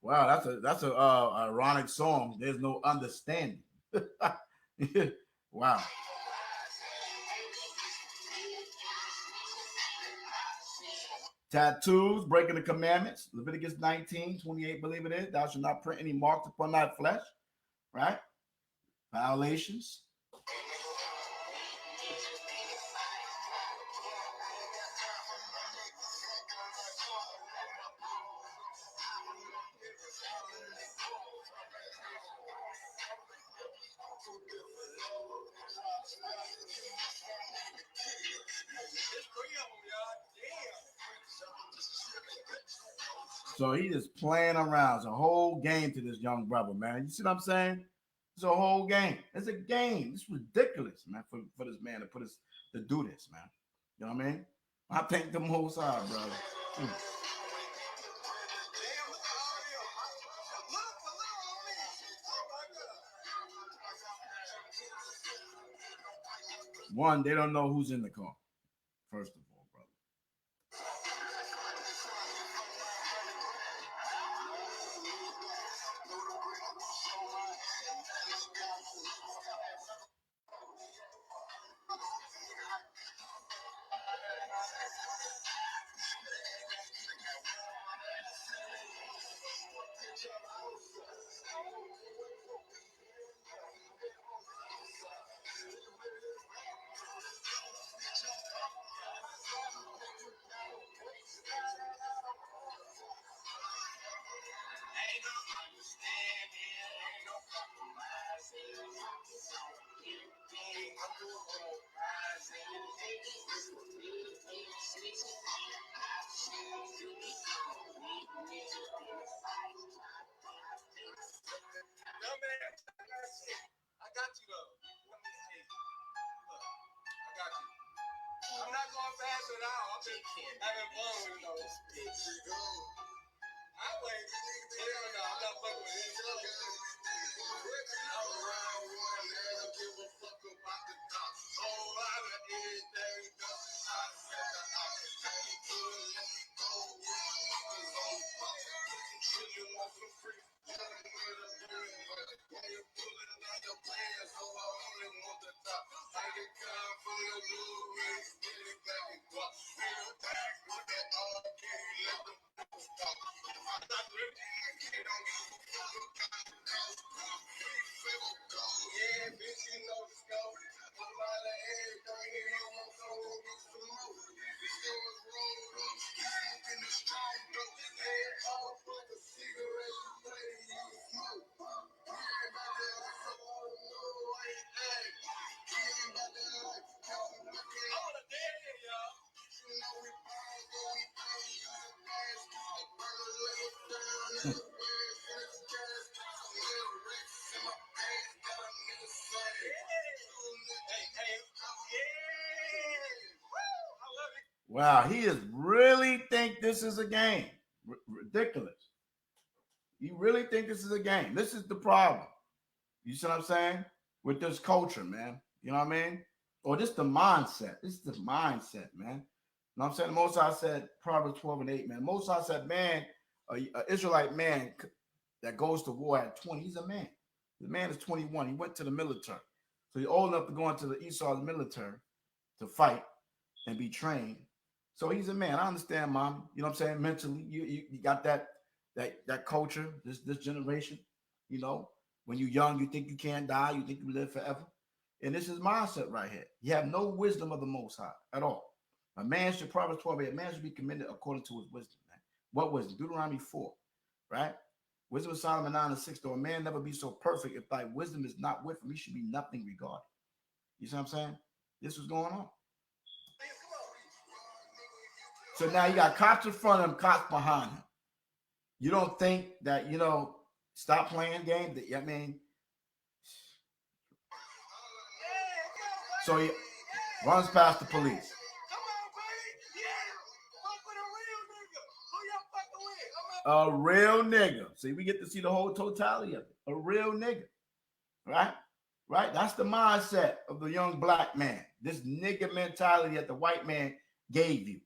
Wow, that's a ironic song. There's no understanding. Wow. Tattoos, breaking the commandments. Leviticus 19:28, believe it is. Thou shalt not print any marks upon thy flesh, right? Violations. So he is playing around. It's a whole game to this young brother, man. You see what I'm saying? It's a whole game. It's a game. It's ridiculous, man, for this man to do this, man. You know what I mean? I thank the Most High, brother. One, they don't know who's in the car, first of all, brother. I got you though. I got you. I'm not going fast at all. I'm just having fun with those. I wait. Hell no, I'm not fucking with it. I'm around one and I give a fuck about the top. Whole lot of anything goes. I said the opposite. Go, you want some free? Tell me where the doing was. Why you pulling out your pants? So I only want the top. I get time from the blue ring. Get it back and go. Get it back with that all day. Let them stop. I'm not living in the kid. Don't give a fuck about the cost. Yeah, bitch, you know the scope. A lot of everything. You want some, we'll get some more. This was rolled up. You smoking the strong dope. Hey, all fuck a cigarette. You play, you smoke. Everybody else, so I don't know. Hey, everybody else. I wanna dance, y'all. You know we ball, but we play. You the best. I burn a little down in the bed. Finish gas. Little Rex in my pants. Got a nigga saying. Hey, yeah. Woo, I love it. Wow, he is really think this is a game. Ridiculous. You really think this is a game? This is the problem. You see what I'm saying? With this culture, man. You know what I mean? Or this the mindset. This is the mindset, man. You know what I'm saying? The Most High said, Proverbs 12:8, man. Most High said, man, an Israelite man that goes to war at 20, he's a man. The man is 21. He went to the military. So he's old enough to go into the Esau's military to fight and be trained. So he's a man. I understand, Mom. You know what I'm saying? Mentally, you got that culture, this generation. You know, when you're young, you think you can't die, you think you live forever. And this is mindset right here. You have no wisdom of the Most High at all. A man should, Proverbs 12:8, a man should be commended according to his wisdom, man. What wisdom? Deuteronomy 4, right? Wisdom of Solomon 9:6, though a man never be so perfect, if thy wisdom is not with him, he should be nothing regarded. You see what I'm saying? This was going on. So now you got cops in front of him, cops behind him. You don't think that, stop playing game? I mean, So he runs past the police. A real nigga. See, we get to see the whole totality of it. A real nigga. Right? Right? That's the mindset of the young black man. This nigga mentality that the white man gave you.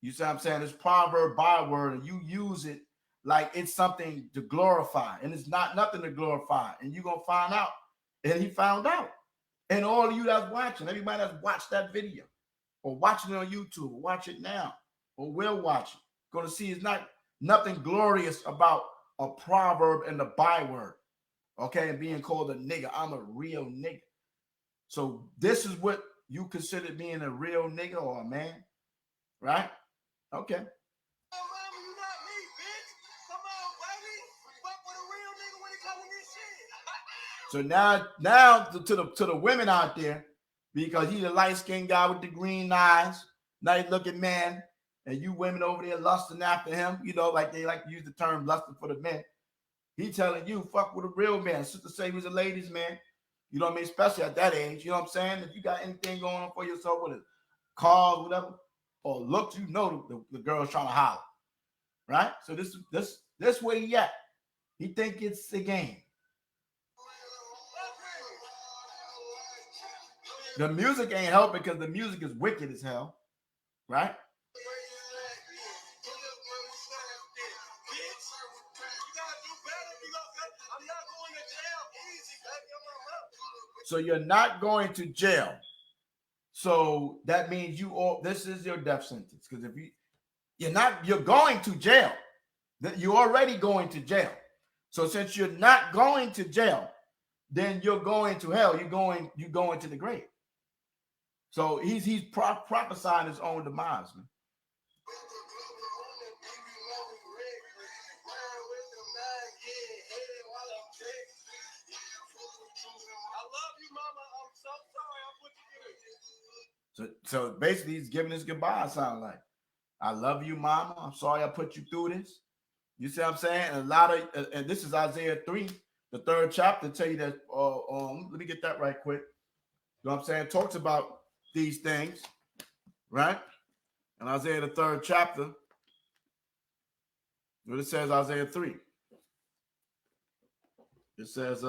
You see what I'm saying? This proverb, byword, and you use it like it's something to glorify. And it's not nothing to glorify. And you're going to find out. And he found out. And all of you that's watching, everybody that's watched that video, or watching it on YouTube, or watch it now, or will watch it, going to see it's not nothing glorious about a proverb and the byword. Okay, and being called a nigga. I'm a real nigga. So this is what you consider being a real nigga or a man, right? Okay. So now to the women out there, because he's a light-skinned guy with the green eyes, nice-looking man, and you women over there lusting after him, you know, like they like to use the term lusting for the men. He telling you, fuck with a real man. Sister say he's a ladies' man. You know what I mean? Especially at that age. You know what I'm saying? If you got anything going on for yourself with a car, whatever, or looks, you know the girl's trying to holler. Right? So this way he at. He think it's a game. The music ain't helping because the music is wicked as hell. Right? So you're not going to jail. So that means this is your death sentence. Because if you're going to jail. You're already going to jail. So since you're not going to jail, then you're going to hell. You're going to the grave. So he's prophesying his own demise, man. So basically, he's giving his goodbye. Sound like, I love you, mama. I'm sorry I put you through this. You see what I'm saying? And and this is Isaiah 3, the 3rd chapter. Tell you that. Let me get that right quick. You know what I'm saying? Talks about these things, right? And Isaiah the 3rd chapter. What it says, Isaiah 3. It says,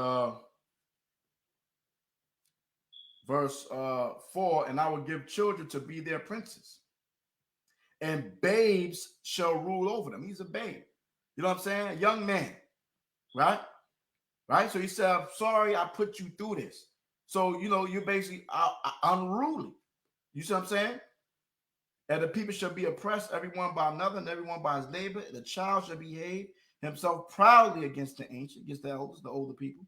verse 4, and I will give children to be their princes, and babes shall rule over them. He's a babe. You know what I'm saying? A young man, right? Right? So he said, I'm sorry I put you through this. So, you know, you're basically unruly. You see what I'm saying? And the people shall be oppressed, everyone by another, and everyone by his neighbor. And the child shall behave himself proudly against the ancient, against the elders, the older people,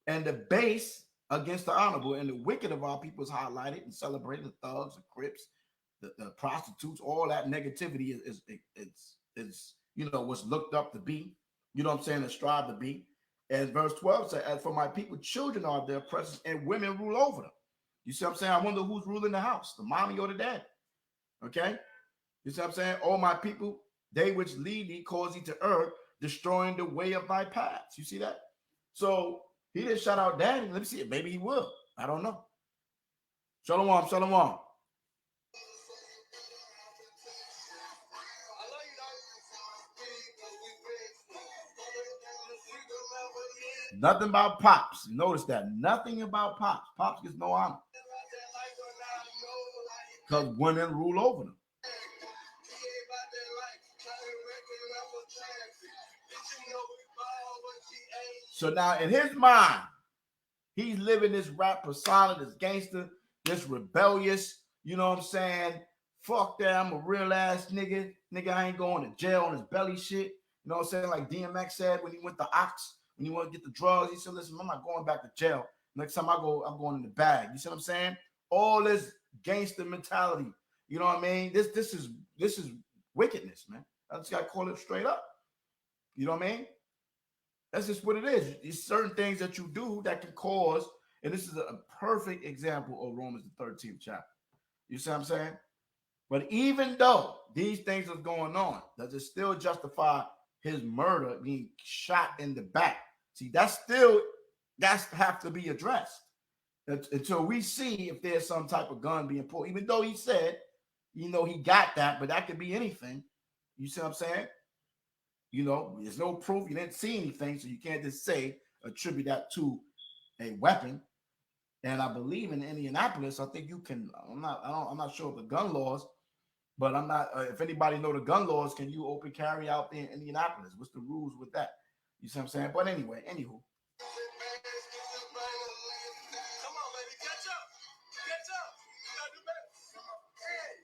and the base against the honorable. And the wicked of our people is highlighted and celebrated. The thugs, the crips, the prostitutes, all that negativity is you know, what's looked up to be. You know what I'm saying? And strive to be. And verse 12 says, as for my people, children are their oppressors, and women rule over them. You see what I'm saying? I wonder who's ruling the house, the mommy or the dad. Okay? You see what I'm saying? All my people, they which lead thee, cause thee to err, destroying the way of thy paths. You see that? So he didn't shout out daddy. Let me see it. Maybe he will. I don't know. Shalom, shalom. Nothing about Pops. Notice that. Nothing about Pops. Pops gets no honor. Because women rule over them. So now in his mind, he's living this rap persona, this gangster, this rebellious, you know what I'm saying? Fuck that, I'm a real ass nigga. Nigga, I ain't going to jail on his belly shit. You know what I'm saying? Like DMX said when he went to Ox, when he wanted to get the drugs, he said, listen, I'm not going back to jail. Next time I go, I'm going in the bag. You see what I'm saying? All this gangster mentality. You know what I mean? This is wickedness, man. I just gotta call it straight up. You know what I mean? That's just what it is. It's certain things that you do that can cause, and this is a perfect example of Romans the 13th chapter. You see what I'm saying? But even though these things are going on, does it still justify his murder, being shot in the back? See, that's have to be addressed. until we see if there's some type of gun being pulled. Even though he said, he got that, but that could be anything. You see what I'm saying? There's no proof. You didn't see anything, so you can't just attribute that to a weapon. And I believe in Indianapolis, I think you can. I'm not sure of the gun laws, but I'm not. If anybody know the gun laws, can you open carry out there in Indianapolis? What's the rules with that? You see what I'm saying? But anyway, anywho. Come on, baby, catch up. Catch up. You gotta do better. Hey.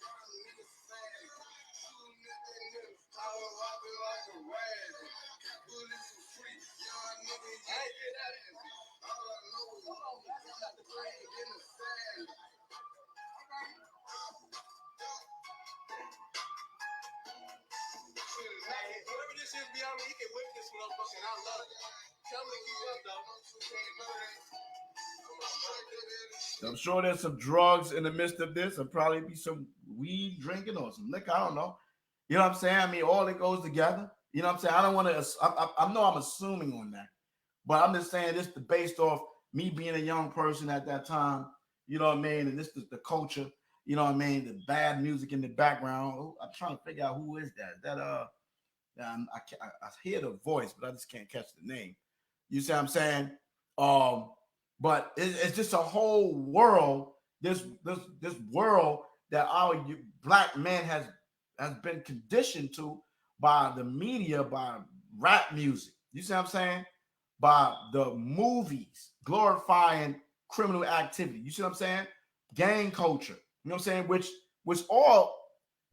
Whoever this is beyond me, he can whip this motherfucker, and I love it. Tell me keep up, though. I'm sure there's some drugs in the midst of this. There'll probably be some weed drinking or some liquor. I don't know. You know what I'm saying? I mean, all it goes together. You know what I'm saying? I don't want to. I know I'm assuming on that, but I'm just saying this is based off me being a young person at that time. You know what I mean? And this is the culture. You know what I mean? The bad music in the background. I'm trying to figure out who is that. I hear the voice, but I just can't catch the name. You see what I'm saying? But it's just a whole world. This world that our black man has been conditioned to by the media, by rap music. You see what I'm saying? By the movies glorifying criminal activity. You see what I'm saying? Gang culture. You know what I'm saying? Which all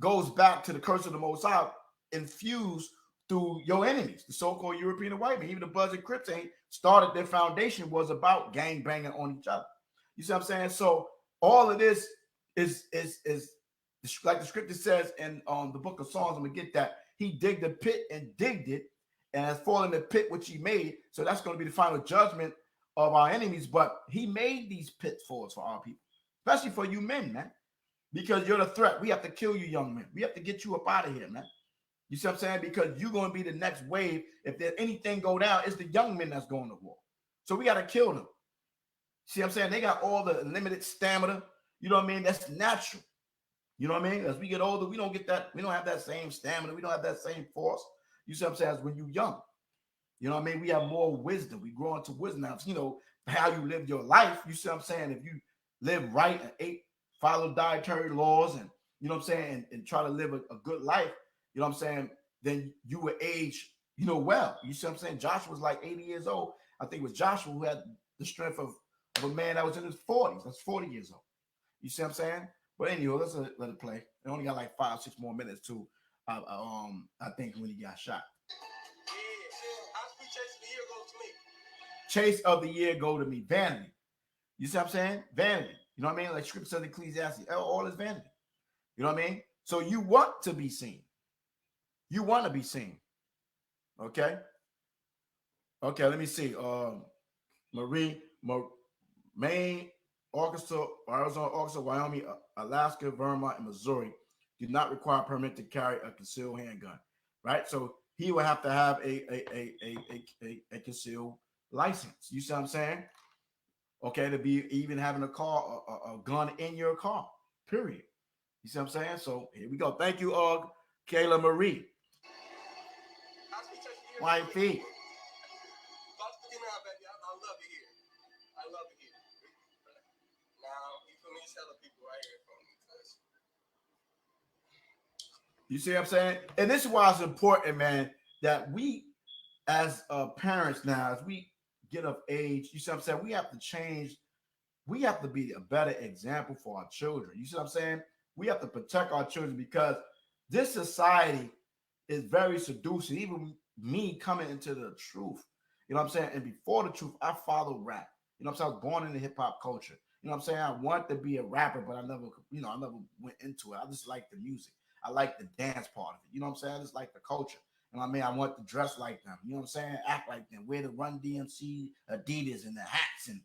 goes back to the curse of the Most High, infused through your enemies, the so-called European and white men. Even the Bloods and Crips ain't started. Their foundation was about gang banging on each other. You see what I'm saying? So all of this is like the scripture says in the book of Psalms. I'm gonna get that. He digged the pit and digged it, and has fallen in the pit which he made. So that's going to be the final judgment of our enemies. But he made these pitfalls for our people, especially for you men, man, because you're the threat. We have to kill you, young men. We have to get you up out of here, man. You see what I'm saying? Because you're going to be the next wave. If there's anything go down, it's the young men that's going to war. So we got to kill them. See what I'm saying? They got all the limited stamina. You know what I mean? That's natural. You know what I mean? As we get older, we don't get that. We don't have that same stamina. We don't have that same force. You see what I'm saying? As when you're young. You know what I mean? We have more wisdom. We grow into wisdom now. You know, how you live your life. You see what I'm saying? If you live right and follow dietary laws and, you know what I'm saying, and try to live a good life, you know what I'm saying, then you will age, well. You see what I'm saying? Joshua was like 80 years old. I think it was Joshua who had the strength of a man that was in his 40s. That's 40 years old. You see what I'm saying? But anyway, let's let it play. It only got like 5-6 more minutes to, I think, when he got shot. Chase of the year go to me. Vanity. You see what I'm saying? Vanity. You know what I mean? Like scripture says in Ecclesiastes, all is vanity. You know what I mean? So you want to be seen. You want to be seen. Okay? Okay, let me see. Maine, Arkansas, Arizona, Arkansas, Wyoming, Alaska, Vermont, and Missouri do not require a permit to carry a concealed handgun. Right? So he would have to have a concealed license. You see what I'm saying? Okay, to be even having a gun in your car. Period. You see what I'm saying? So here we go. Thank you, Kayla Marie. White feet. I love it here. I love it here. Now, you feel me? Tell people right here from me. You see what I'm saying? And this is why it's important, man, that we as parents now, as we get of age, you see what I'm saying? We have to change. We have to be a better example for our children. You see what I'm saying? We have to protect our children because this society is very seducing. Even me coming into the truth, you know what I'm saying? And before the truth, I followed rap. You know what I'm saying? I was born in the hip hop culture. You know what I'm saying? I wanted to be a rapper, but I never went into it. I just like the music. I like the dance part of it. You know what I'm saying? I just like the culture. You know what I mean? I want to dress like them. You know what I'm saying? Act like them. Wear the Run DMC Adidas and the hats and,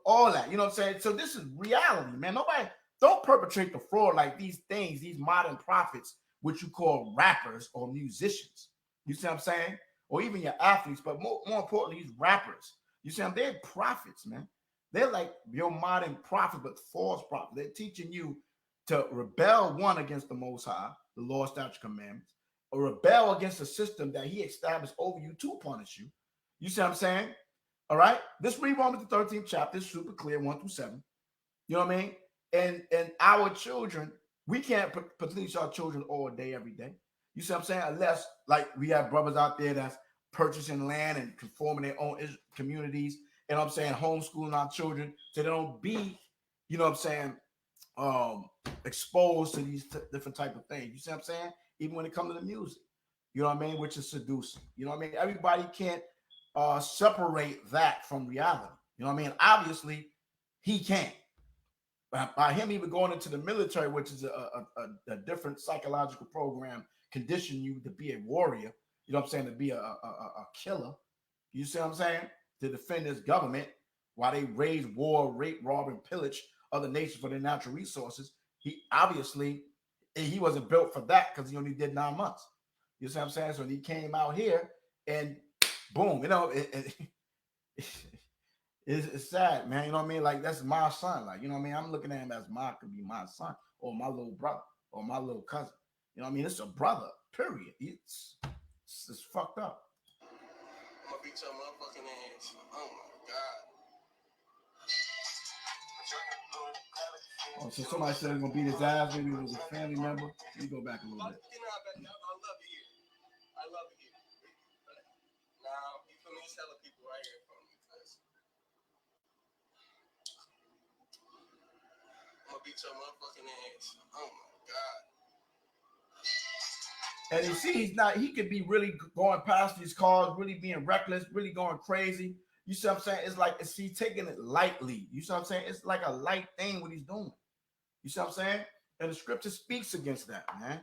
all that. You know what I'm saying? So this is reality, man. Nobody, don't perpetrate the fraud like these things, these modern prophets, which you call rappers or musicians. You see what I'm saying? Or even your athletes, but more importantly, these rappers. You see what I'm saying? They're prophets, man. They're like your modern prophet, but false prophet. They're teaching you to rebel, one, against the Most High, the law, statute, commandments, or rebel against a system that he established over you to punish you. You see what I'm saying? All right. Let's read Romans the 13th chapter. It's super clear, 1 through 7. You know what I mean? And our children, we can't police our children all day, every day. You see what I'm saying? Unless, like, we have brothers out there that's purchasing land and conforming their own communities, and I'm saying homeschooling our children so they don't be, you know what I'm saying, exposed to these different type of things. You see what I'm saying? Even when it comes to the music, you know what I mean, which is seducing. You know what I mean? Everybody can't separate that from reality. You know what I mean? Obviously, he can't. By him even going into the military, which is a different psychological program, condition you to be a warrior. You know what I'm saying? To be a killer. You see what I'm saying? To defend his government while they raise war, rape, rob, and pillage other nations for their natural resources. He obviously, he wasn't built for that because he only did 9 months. You see what I'm saying? So he came out here and boom, you know, it's sad, man. You know what I mean? Like, that's my son. Like, you know what I mean? I'm looking at him as could be my son or my little brother or my little cousin. You know what I mean? It's a brother, period. It's fucked up. I'm gonna beat your motherfucking ass. Oh my God. Oh, so somebody said he's gonna beat his ass. Maybe it was a family member. Let me go back a little bit. I love it here. I love it here. Now, you feel me? There's hella people right here from me. I'm gonna beat your motherfucking ass. Oh my God. And you see, he could be really going past these cars, really being reckless, really going crazy. You see what I'm saying? It's like, he's taking it lightly. You see what I'm saying? It's like a light thing what he's doing. You see what I'm saying? And the scripture speaks against that, man.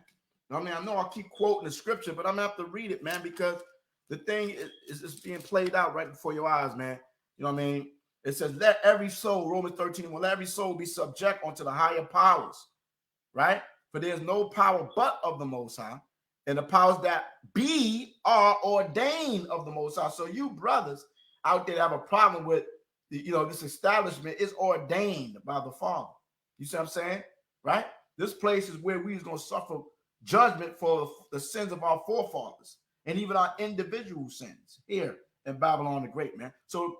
I mean, I know I keep quoting the scripture, but I'm gonna have to read it, man, because the thing is being played out right before your eyes, man. You know what I mean? It says, let every soul, Romans 13, let every soul be subject unto the higher powers, right? For there's no power but of the Most High, and the powers that be are ordained of the Most High. So you brothers out there have a problem with, you know, this establishment is ordained by the Father. You see what I'm saying? Right? This place is where we're going to suffer judgment for the sins of our forefathers and even our individual sins here in Babylon the Great, man. So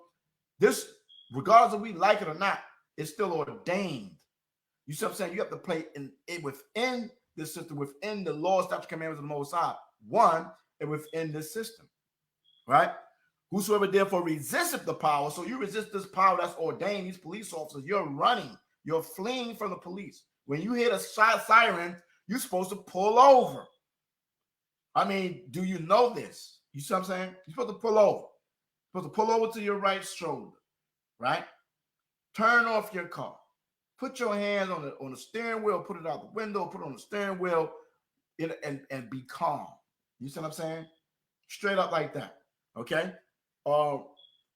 this, regardless of we like it or not, it's still ordained. You see what I'm saying? You have to play within this system, within the law, statute, commandments of the Most High, one, and within this system, right? Whosoever therefore resisteth the power, so you resist this power that's ordained, these police officers, you're running, you're fleeing from the police. When you hear the siren, you're supposed to pull over. I mean, do you know this? You see what I'm saying? You're supposed to pull over. You're supposed to pull over to your right shoulder, right? Turn off your car. Put your hands on the steering wheel, put it out the window, put it on the steering wheel, and be calm. You see what I'm saying? Straight up like that. Okay?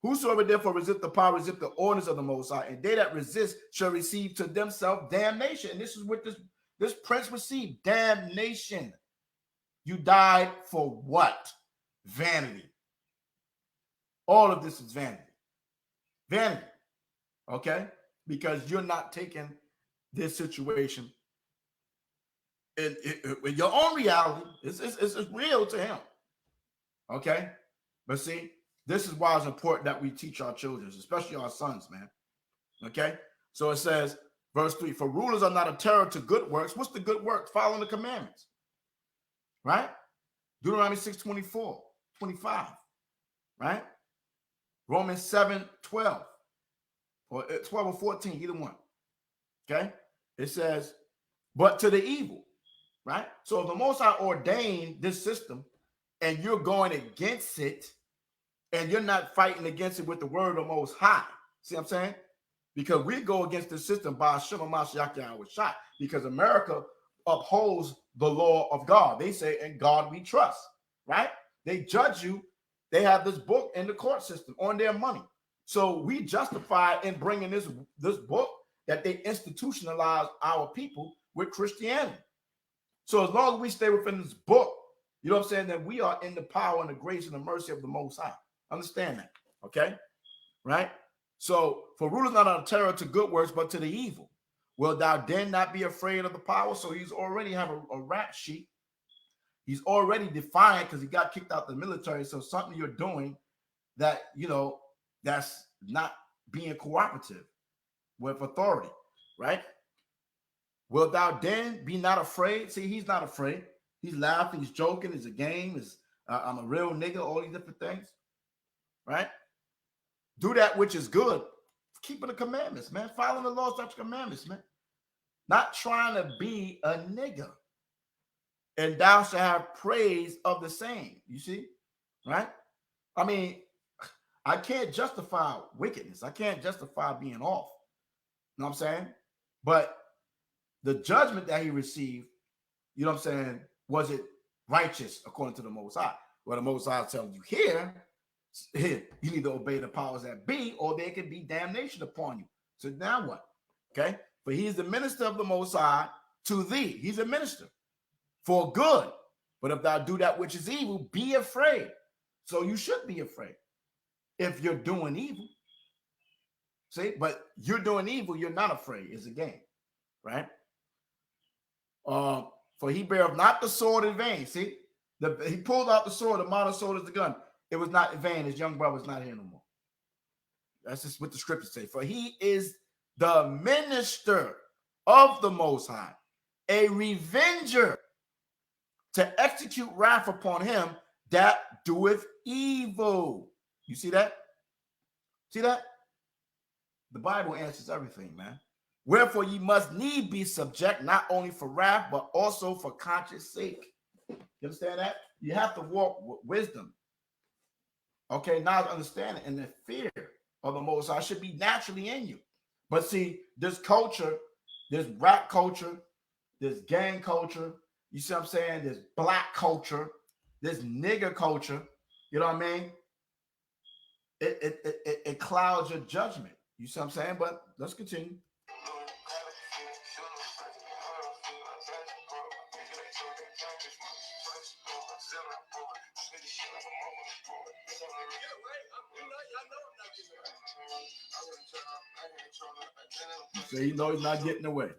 Whosoever therefore resist the power, resist the ordinance of the Most High, and they that resist shall receive to themselves damnation. And this is what this prince received, damnation. You died for what? Vanity. All of this is vanity. Vanity. Okay? Because you're not taking this situation in your own reality. It's real to him. Okay? But see, this is why it's important that we teach our children, especially our sons, man. Okay? So it says, verse 3, for rulers are not a terror to good works. What's the good work? Following the commandments. Right? Deuteronomy 6:24, 25. Right? Romans 7:12. Or 12 or 14, either one. Okay? It says, but to the evil. Right? So if the Most High ordained this system and you're going against it, and you're not fighting against it with the word of Most High. See what I'm saying? Because we go against the system by MASHAYACH YAHAWASHI, because America upholds the law of God. They say, in God we trust, right? They judge you. They have this book in the court system on their money. So we justify in bringing this book that they institutionalize our people with Christianity. So as long as we stay within this book, you know what I'm saying, that we are in the power and the grace and the mercy of the Most High. Understand that, okay? Right? So, for rulers not on terror to good works, but to the evil. Will thou then not be afraid of the power? So he's already have a rap sheet. He's already defiant because he got kicked out the military. So something you're doing that, that's not being cooperative with authority, right? Will thou then be not afraid? See, he's not afraid. He's laughing, he's joking, it's a game, I'm a real nigga, all these different things, right? Do that which is good. Keeping the commandments, man. Following the laws, such commandments, man. Not trying to be a nigga. And thou shalt have praise of the same. You see, right? I mean, I can't justify wickedness. I can't justify being off. You know what I'm saying? But the judgment that he received, you know what I'm saying, was it righteous according to the Most High? Well, the Most High tells you here, you need to obey the powers that be, or there could be damnation upon you. So now what? Okay? For he is the minister of the Most High to thee. He's a minister for good. But if thou do that which is evil, be afraid. So you should be afraid if you're doing evil. See, but you're doing evil, you're not afraid. It's a game, right? For he beareth not the sword in vain. See, he pulled out the sword. The modern sword is the gun. It was not in vain. His young brother's not here no more. That's just what the scriptures say. For he is the minister of the Most High, a revenger to execute wrath upon him that doeth evil. You see that? See that? The Bible answers everything, man. Wherefore ye must need be subject, not only for wrath, but also for conscience sake. You understand that? You have to walk with wisdom. Okay, now understand it. And the fear of the Most High should be naturally in you. But see, this culture, this rap culture, this gang culture, you see what I'm saying? This black culture, this nigger culture, you know what I mean? It clouds your judgment. You see what I'm saying? But let's continue. So you know he's not getting away.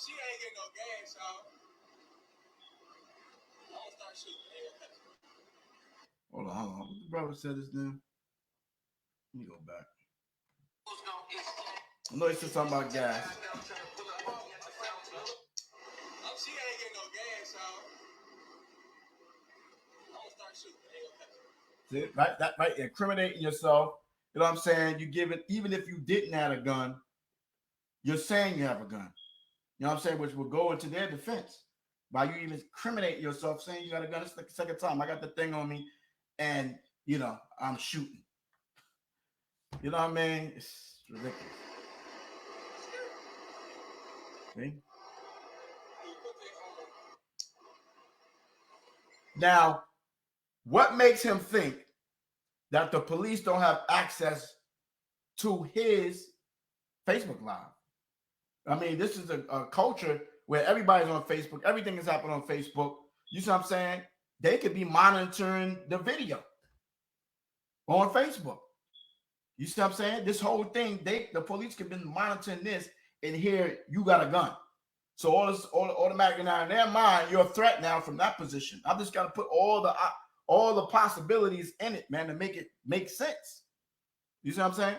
She ain't getting no gas, y'all. I'm gonna start shooting. Hold on. The brother said his name. Let me go back. I know he said something about gas. She ain't getting no gas, y'all. I'm gonna start shooting. See, right, incriminating yourself. You know what I'm saying? You give it, even if you didn't have a gun, you're saying you have a gun. You know what I'm saying? Which will go into their defense by you even incriminating yourself, saying you got a gun. It's like the second time I got the thing on me, and I'm shooting. You know what I mean? It's ridiculous. See? Now, what makes him think that the police don't have access to his Facebook Live? I mean, this is a culture where everybody's on Facebook, everything is happening on Facebook. You see what I'm saying? They could be monitoring the video on Facebook. You see what I'm saying? This whole thing, the police could be monitoring this, and here you got a gun. So all this automatically now in their mind, you're a threat now from that position. I just got to put all the possibilities in it, man, to make it make sense. You see what I'm saying?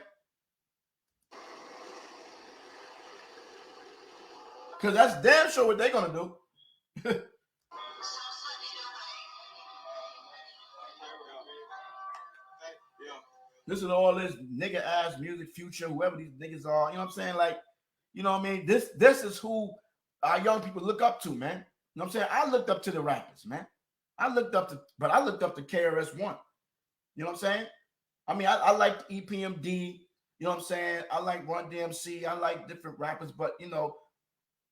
Because that's damn sure what they're gonna do. Listen to all this nigga ass music, Future, whoever these niggas are. You know what I'm saying? Like, you know what I mean? This is who our young people look up to, man. You know what I'm saying? I looked up to the rappers, man. I looked up to KRS-One. You know what I'm saying? I mean, I like EPMD. You know what I'm saying? I like Run DMC. I like different rappers, but you know,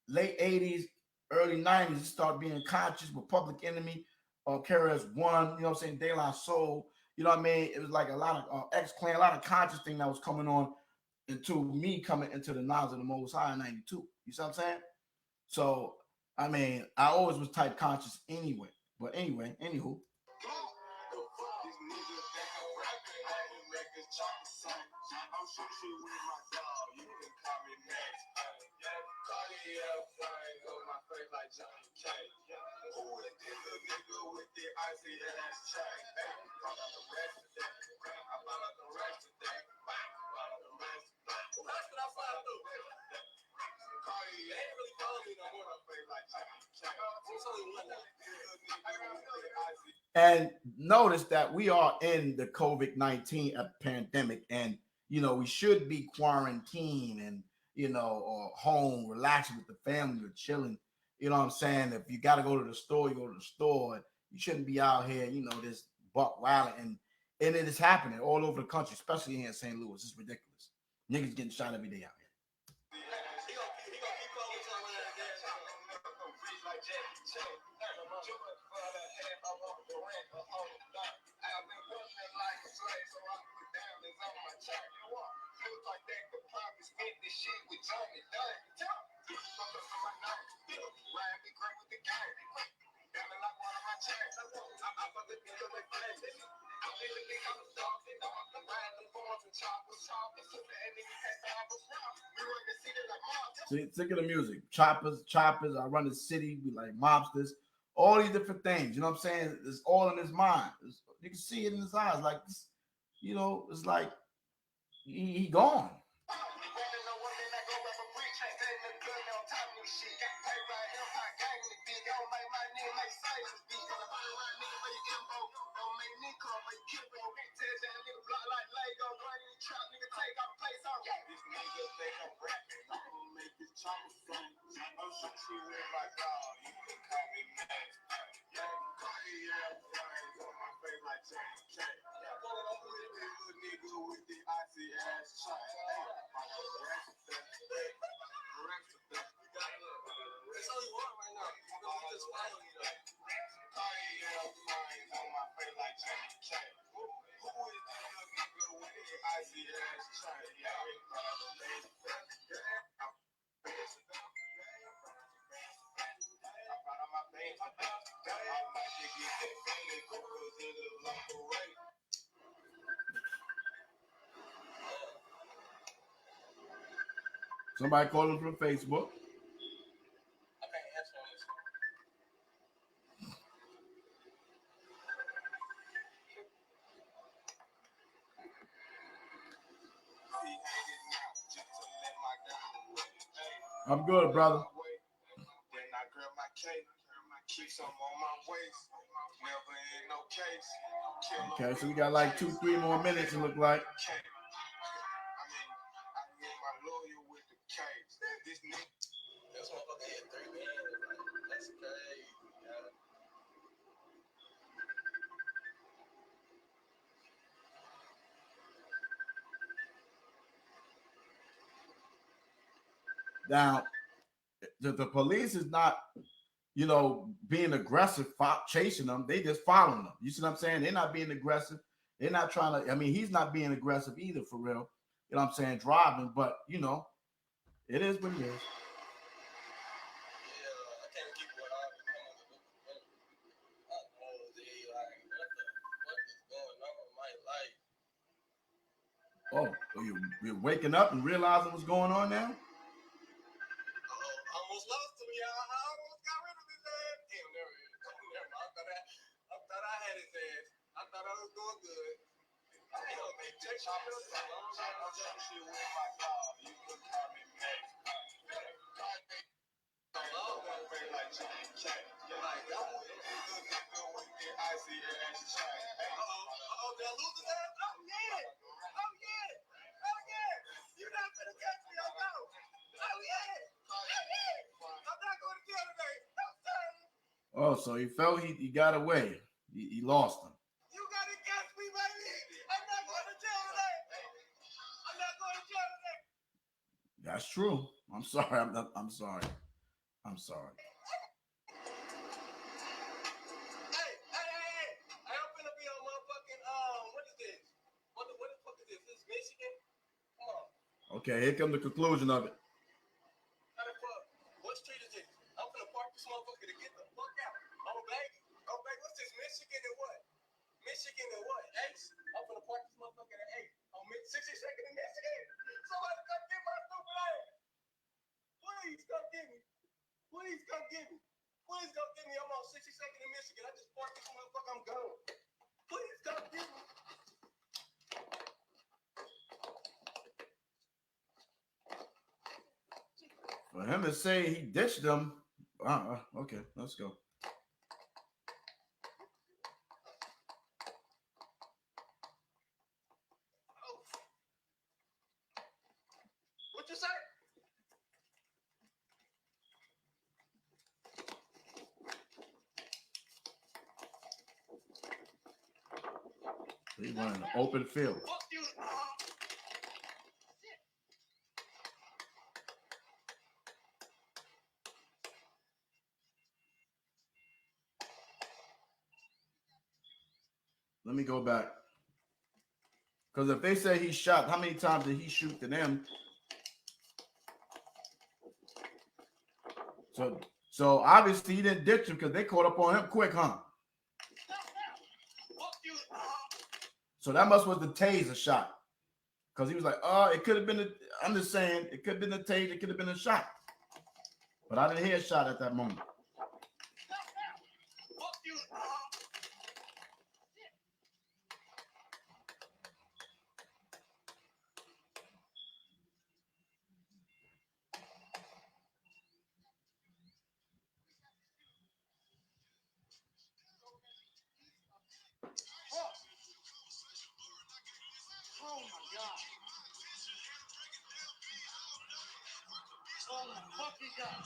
late 80s, early 90s, it started being conscious with Public Enemy, KRS-One, you know what I'm saying, De La Soul, you know what I mean? It was like a lot of X-Clan, a lot of conscious thing that was coming on into me coming into the knowledge of the Most High in 92. You see what I'm saying? So, I mean, I always was type conscious anyway. But anyway, anywho. And notice that we are in the COVID-19 pandemic, and you know we should be quarantined and you know or home, relaxing with the family or chilling. You know what I'm saying? If you got to go to the store, you go to the store. You shouldn't be out here, you know, this buck wild, and it is happening all over the country, especially here in St. Louis. It's ridiculous. Niggas getting shot every day out here. See, think of the music. Choppers. I run the city. We like mobsters. All these different things. You know what I'm saying? It's all in his mind. You can see it in his eyes. Like, you know, it's like he gone. Somebody calling from Facebook. I'm good, brother. Okay, so we got like 2-3 more minutes, it look like. Now, the police is not, you know, being aggressive, chasing them. They just following them. You see what I'm saying? They're not being aggressive. They're not trying to, I mean, he's not being aggressive either, for real. You know what I'm saying? Driving, but, you know, it is what it is. you're waking up and realizing what's going on now? I almost lost him, y'all. I almost got rid of his ass. Damn, never. I thought I had his ass. I thought I was doing good. Damn, man, check your shit with my dog. You look at me, man. Did I lose his ass? Oh, yeah. Oh, yeah. Oh, yeah. You're not going to catch me. I know. Oh, yeah. I'm not going to jail today. No, sir. Oh, so he felt he got away. He lost him. You got to catch me, baby. I'm not going to jail today. I'm not going to jail today. That's true. I'm sorry. I'm sorry. I'm sorry. Hey. I'm finna be on motherfucking, what is this? What the fuck is this? This is Michigan? Come on. Okay, here comes the conclusion of it. How the fuck? What street is this? I'm finna park this motherfucker to get the fuck out. Oh, baby. What's this? Michigan and what? Michigan and what? Ace? I'm finna park this motherfucker at 8. On 62nd in Michigan. Somebody come get my stupid ass. Please come get me. Please come get me. Please come get me. I'm on 62nd in Michigan. I just parked this motherfucker. I'm gone. Please come get me. For him to say he ditched them, okay, let's go. What you say? He went in an open field. Fuck you. Let me go back. Because if they say he shot, how many times did he shoot to them? So obviously he didn't ditch him because they caught up on him quick, huh? So that must was the taser shot. Because he was like, it could have been I'm just saying, it could have been a taser, it could have been a shot. But I didn't hear a shot at that moment. Oh my God. Oh my fucking God.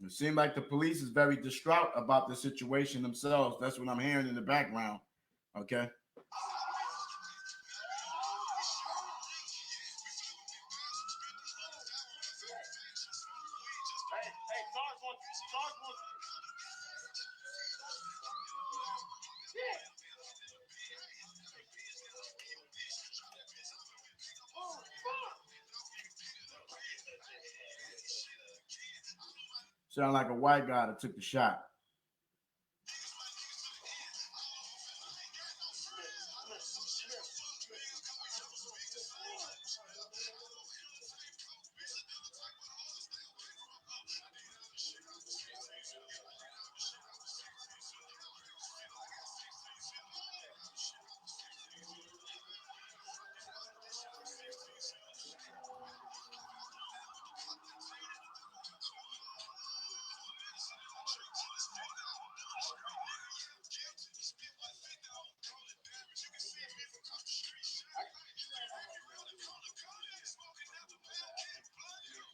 It seemed like the police is very distraught about the situation themselves. That's what I'm hearing in the background. Okay. Sound like a white guy that took the shot.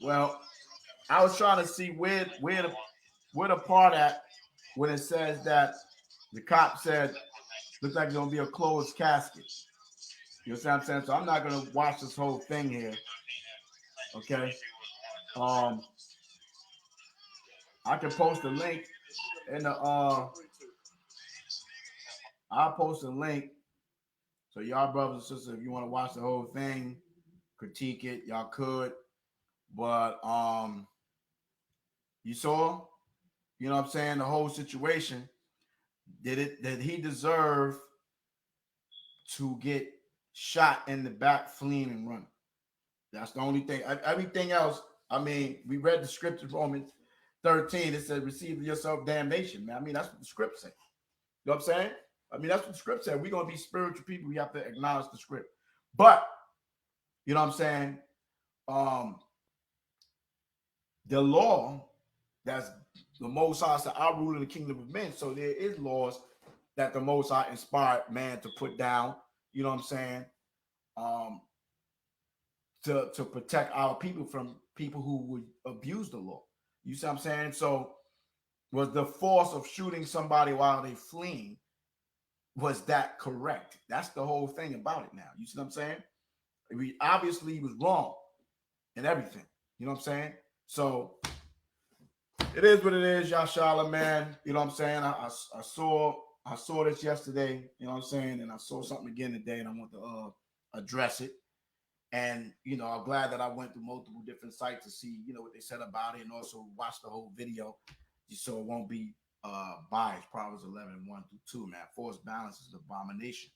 Well, I was trying to see where the part at when it says that the cop said looks like it's gonna be a closed casket. You know what I'm saying? So I'm not gonna watch this whole thing here. Okay. I can post a link in the I'll post a link So y'all brothers and sisters, if you want to watch the whole thing, critique it, y'all could. But you saw, you know what I'm saying, the whole situation. Did he deserve to get shot in the back, fleeing and running? That's the only thing. Everything else, I mean, we read the scripture, Romans 13. It says, receive yourself damnation, man. I mean, that's what the script says. You know what I'm saying? I mean, that's what the script said. We're going to be spiritual people. We have to acknowledge the script. But, you know what I'm saying? The law, that's the Most High said, I rule in the kingdom of men. So there is laws that the Most High inspired man to put down, you know what I'm saying? To protect our people from people who would abuse the law. You see what I'm saying? So was the force of shooting somebody while they fleeing, was that correct? That's the whole thing about it now. You see what I'm saying? We obviously was wrong in everything. You know what I'm saying? So it is what it is, Yashala, man. You know what I'm saying? I saw this yesterday, you know what I'm saying? And I saw something again today, and I want to address it. And, you know, I'm glad that I went through multiple different sites to see, you know, what they said about it, and also watch the whole video so it won't be biased. Proverbs 11, 1 through 2, man. Forced balance is an abomination,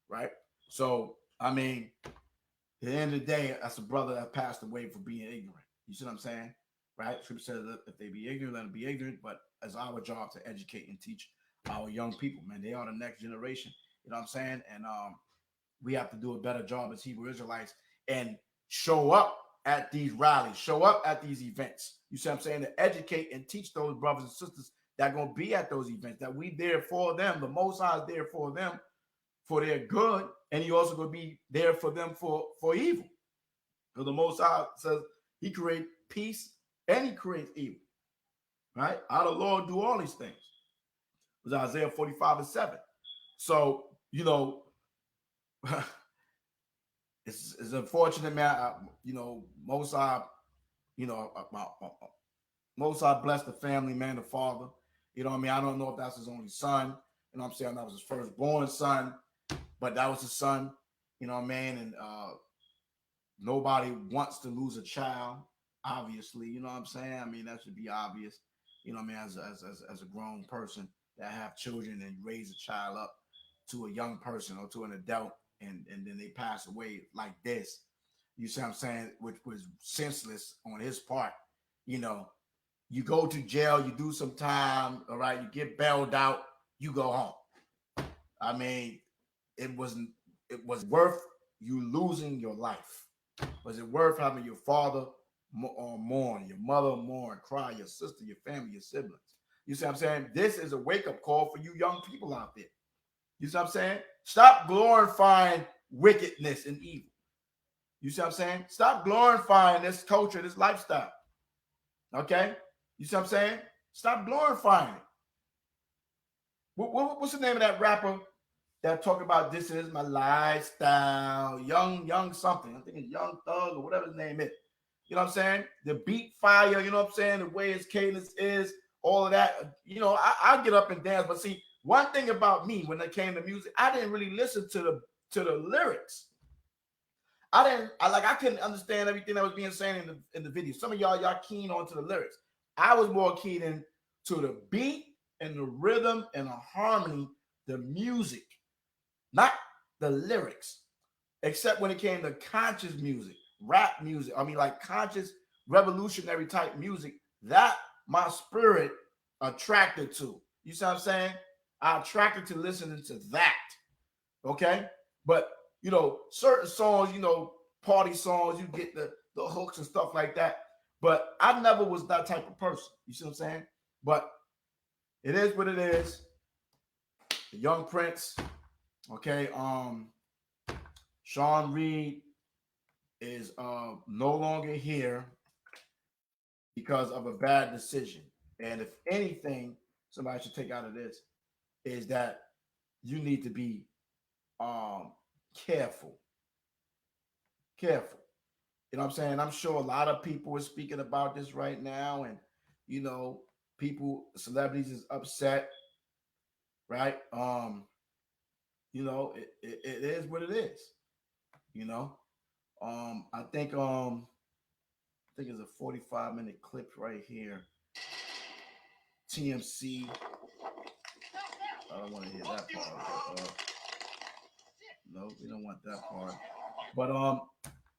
right? So, I mean, at the end of the day, that's a brother that passed away for being ignorant. You see what I'm saying? Right? Scripture says that if they be ignorant, let them be ignorant. But it's our job to educate and teach our young people, man. They are the next generation. You know what I'm saying? And we have to do a better job as Hebrew Israelites and show up at these rallies, show up at these events. You see what I'm saying? To educate and teach those brothers and sisters that are going to be at those events, that we there for them. The Most High is there for them, for their good, and you also going to be there for them for evil. Because the Most High says he creates peace and he creates evil. Right? Our Lord do all these things. It was Isaiah 45 and 7. So, you know, it's unfortunate, man. You know, Most High, you know, Most High blessed the family, man, the father. You know what I mean? I don't know if that's his only son. You know what I'm saying? That was his firstborn son, but that was his son. You know what I mean? And nobody wants to lose a child, obviously. You know what I'm saying? I mean, that should be obvious. You know what I mean? As a grown person that have children and raise a child up to a young person or to an adult, and then they pass away like this. You see what I'm saying? Which was senseless on his part. You know, you go to jail, you do some time, all right, you get bailed out, you go home. I mean, it was worth you losing your life. Was it worth having your father mourn, your mother mourn, cry, your sister, your family, your siblings? You see what I'm saying? This is a wake-up call for you young people out there. You see what I'm saying? Stop glorifying wickedness and evil. You see what I'm saying? Stop glorifying this culture, this lifestyle. Okay? You see what I'm saying? Stop glorifying it. What's the name of that rapper that talk about this is my lifestyle? Young something. I think it's Young Thug or whatever his name is. You know what I'm saying? The beat fire, you know what I'm saying? The way his cadence is, all of that. You know, I get up and dance. But see, one thing about me when it came to music, I didn't really listen to the lyrics. I couldn't understand everything that was being said in the video. Some of y'all keen on to the lyrics. I was more keen in to the beat and the rhythm and the harmony, the music, not the lyrics. Except when it came to conscious music, rap music. I mean, like conscious revolutionary type music, that my spirit attracted to. You see what I'm saying? I attracted to listening to that. Okay? But you know, certain songs, you know, party songs, you get the hooks and stuff like that. But I never was that type of person. You see what I'm saying? But it is what it is. The Young Prince, okay. Sean Reed is no longer here because of a bad decision. And if anything, somebody should take out of this is that you need to be careful. Careful. You know what I'm saying? I'm sure a lot of people are speaking about this right now, and you know, celebrities is upset, right? You know, it is what it is. You know, I think it's a 45-minute clip right here. TMC. I don't want to hear that part. No, we don't want that part. But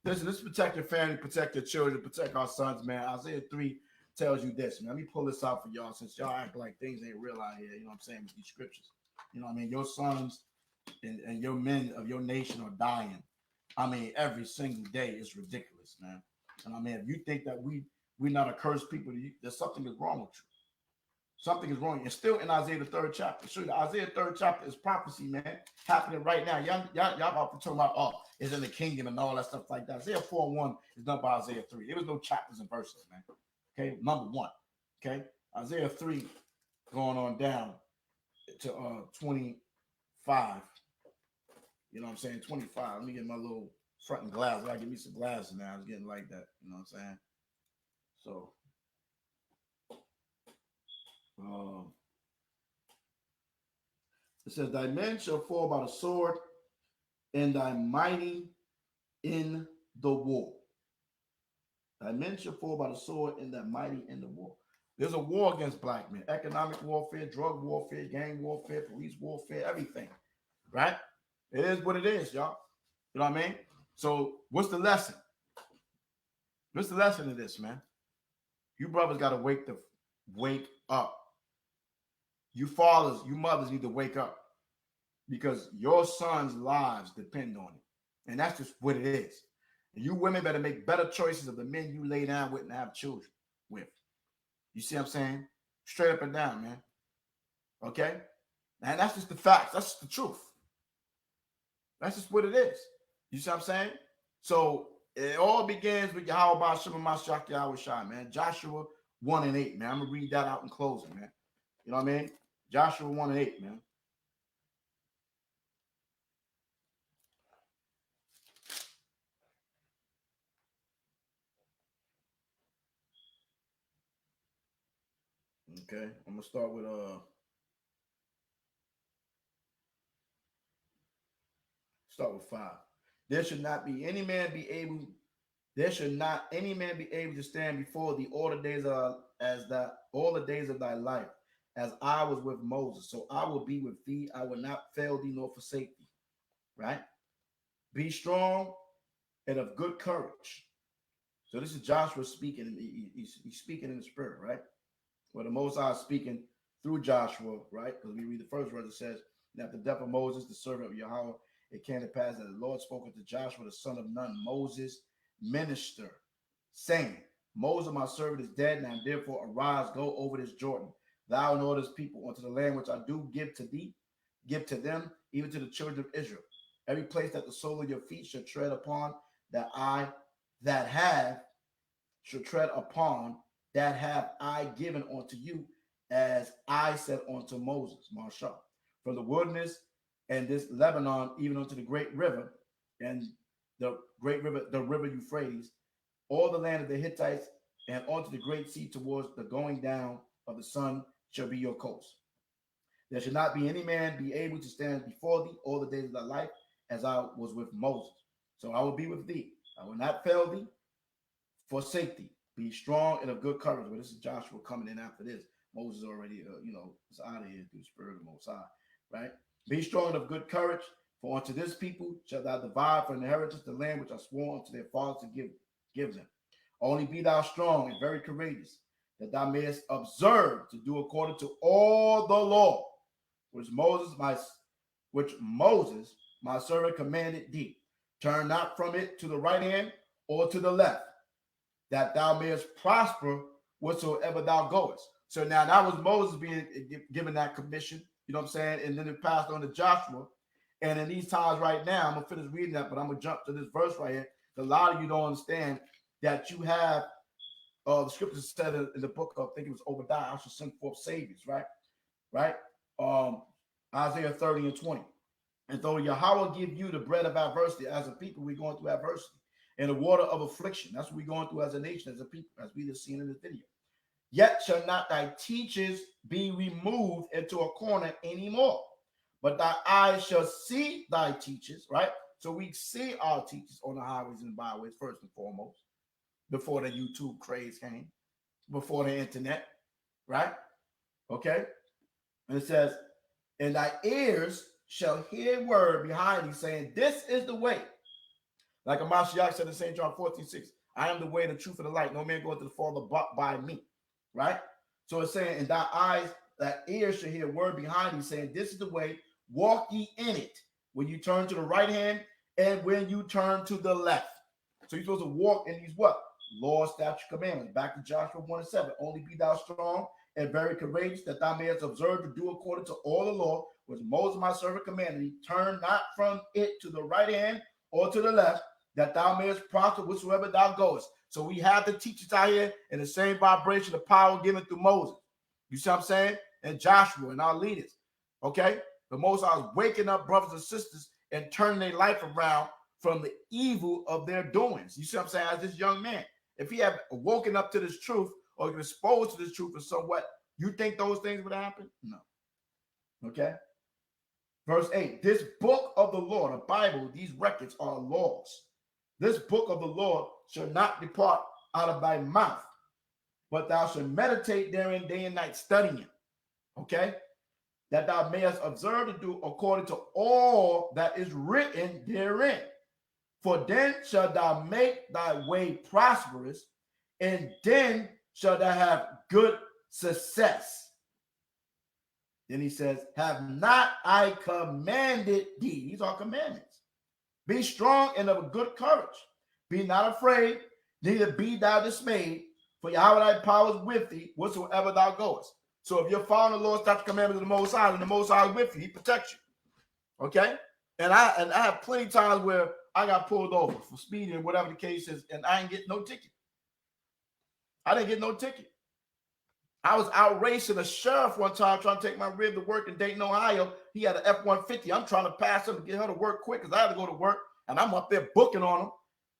listen, let's protect your family, protect your children, protect our sons, man. Isaiah 3 tells you this, man. Let me pull this out for y'all since y'all act like things ain't real out here. You know what I'm saying, with these scriptures. You know what I mean? Your sons and your men of your nation are dying. I mean, every single day. Is ridiculous, man. And I mean, if you think that we're not accursed people, there's something is wrong with you. Something is wrong. It's still in Isaiah the 3rd chapter. So the Isaiah 3rd chapter is prophecy, man, happening right now. Y'all about to talk about, oh, it's in the kingdom and all that stuff like that. Isaiah 4:1 is done by Isaiah 3. There was no chapters and verses, man. Okay, number 1. Okay, Isaiah 3 going on down to 25. You know what I'm saying? 25. Let me get my little front and glass. I gotta give me some glasses now. It's getting like that. You know what I'm saying? So it says, thy men shall fall by the sword, and thy mighty in the war. Thy men shall fall by the sword, and thy mighty in the war. There's a war against black men. Economic warfare, drug warfare, gang warfare, police warfare, everything. Right? It is what it is, y'all. You know what I mean? So what's the lesson? What's the lesson of this, man? You brothers got to wake up. You fathers, you mothers need to wake up, because your sons' lives depend on it. And that's just what it is. And you women better make better choices of the men you lay down with and have children with. You see what I'm saying? Straight up and down, man. Okay? And that's just the facts. That's just the truth. That's just what it is. You see what I'm saying? So it all begins with YAHAWAH, MASHAYACH, YAHAWASHI, man. Joshua 1:8, man. I'm going to read that out in closing, man. You know what I mean? Joshua 1:8, man. Okay, I'm gonna start with 5. There should not any man be able to stand before thee all the days of thy life, as I was with Moses. So I will be with thee. I will not fail thee nor forsake thee. Right? Be strong and of good courage. So this is Joshua speaking. He's speaking in the spirit, right? Well, the Most High is speaking through Joshua, right? Because we read the first verse, it says, and at the death of Moses, the servant of Yahweh, it came to pass that the Lord spoke unto Joshua, the son of Nun, Moses' minister, saying, Moses, my servant, is dead, now therefore arise, go over this Jordan, thou and all this people, unto the land which I do give to thee, give to them, even to the children of Israel. Every place that the sole of your feet shall tread upon, that have I given unto you, as I said unto Moses, Marshal, from the wilderness and this Lebanon, even unto the great river, and the river Euphrates, all the land of the Hittites, and unto the great sea towards the going down of the sun shall be your coast. There shall not be any man be able to stand before thee all the days of thy life, as I was with Moses. So I will be with thee. I will not fail thee, forsake thee. Be strong and of good courage. Well, this is Joshua coming in after this. Moses already, is out of here through the Spirit of the Most High, right? Be strong and of good courage, for unto this people shalt thou divide for an inheritance the land which I swore unto their fathers to give them. Only be thou strong and very courageous, that thou mayest observe to do according to all the law which Moses, my servant, commanded thee. Turn not from it to the right hand or to the left, that thou mayest prosper whatsoever thou goest. So now that was Moses being given that commission, you know what I'm saying? And then it passed on to Joshua. And in these times right now, I'm going to finish reading that, but I'm going to jump to this verse right here. A lot of you don't understand that you have, the scriptures said in the book of, I think it was Obadiah, I shall send forth saviors, right? Right? Isaiah 30:20. And though Yahawah give you the bread of adversity, as a people, we're going through adversity, and the water of affliction. That's what we're going through as a nation, as a people, as we just seen in this video. Yet shall not thy teachers be removed into a corner anymore, but thy eyes shall see thy teachers, right? So we see our teachers on the highways and byways, first and foremost, before the YouTube craze came, before the internet, right? Okay. And it says, and thy ears shall hear word behind thee, saying, this is the way. Like a MASHAYACH said in St. John 14:6, I am the way, the truth, and the light. No man goeth to the Father but by me. Right? So it's saying, and thy eyes, thy ears shall hear word behind thee, saying, this is the way, walk ye in it. When you turn to the right hand and when you turn to the left. So you're supposed to walk in these what? Law, statute, commandments. Back to Joshua 1:7. Only be thou strong and very courageous, that thou mayest observe to do according to all the law which Moses my servant commanded thee. Turn not from it to the right hand or to the left, that thou mayest prosper whatsoever thou goest. So we have the teachers out here in the same vibration of power given through Moses. You see what I'm saying? And Joshua and our leaders. Okay? The Most High is waking up brothers and sisters and turning their life around from the evil of their doings. You see what I'm saying? As this young man, if he had woken up to this truth or been exposed to this truth or somewhat, you think those things would happen? No. Okay? Verse 8, this book of the law, the Bible, these records are laws. This book of the law shall not depart out of thy mouth, but thou shalt meditate therein day and night, studying it. Okay? That thou mayest observe to do according to all that is written therein. For then shalt thou make thy way prosperous, and then shalt thou have good success. Then he says, have not I commanded thee? These are commandments. Be strong and of a good courage. Be not afraid, neither be thou dismayed, for YAHAWAH thy power is with thee, whatsoever thou goest. So if you're following the Lord's statute commandments of the Most High, and the Most High is with you, he protects you. Okay? And I have plenty of times where I got pulled over for speeding, whatever the case is, and I ain't get no ticket. I didn't get no ticket. I was out racing a sheriff one time trying to take my rib to work in Dayton, Ohio. He had an F-150. I'm trying to pass him to get her to work quick because I had to go to work, and I'm up there booking on him.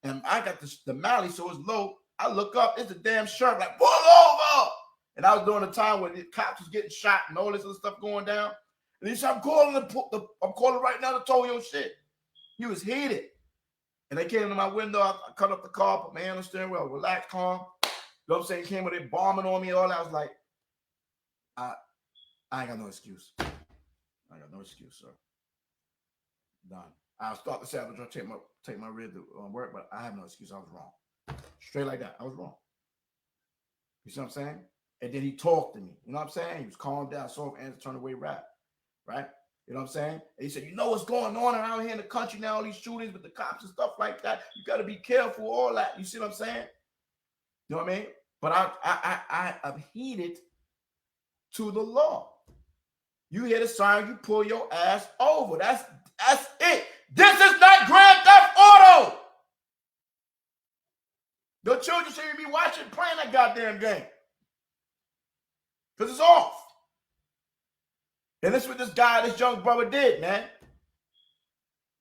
And I got the Mally, so it's low. I look up, it's a damn sheriff, like, pull over! And I was during the time when the cops was getting shot and all this other stuff going down. And he said, I'm calling right now to tow your shit. He was heated. And they came to my window. I cut up the car, put my hand on the steering wheel, relaxed, calm. You know what I'm saying? Came with it bombing on me and all that. I was like, I ain't got no excuse. I ain't got no excuse, sir. Done. I'll start the Sabbath, try to take my rib to work, but I have no excuse. I was wrong. Straight like that. I was wrong. You see what I'm saying? And then he talked to me. You know what I'm saying? He was calmed down, soft and turned away right. You know what I'm saying? And he said, you know what's going on around here in the country now, all these shootings with the cops and stuff like that. You got to be careful, all that. You see what I'm saying? You know what I mean? But I am heeded to the law. You hit a sign, you pull your ass over. That's it. This is not Grand Theft Auto. The children shouldn't be watching, playing that goddamn game. Because it's off. And this is what this young brother did, man.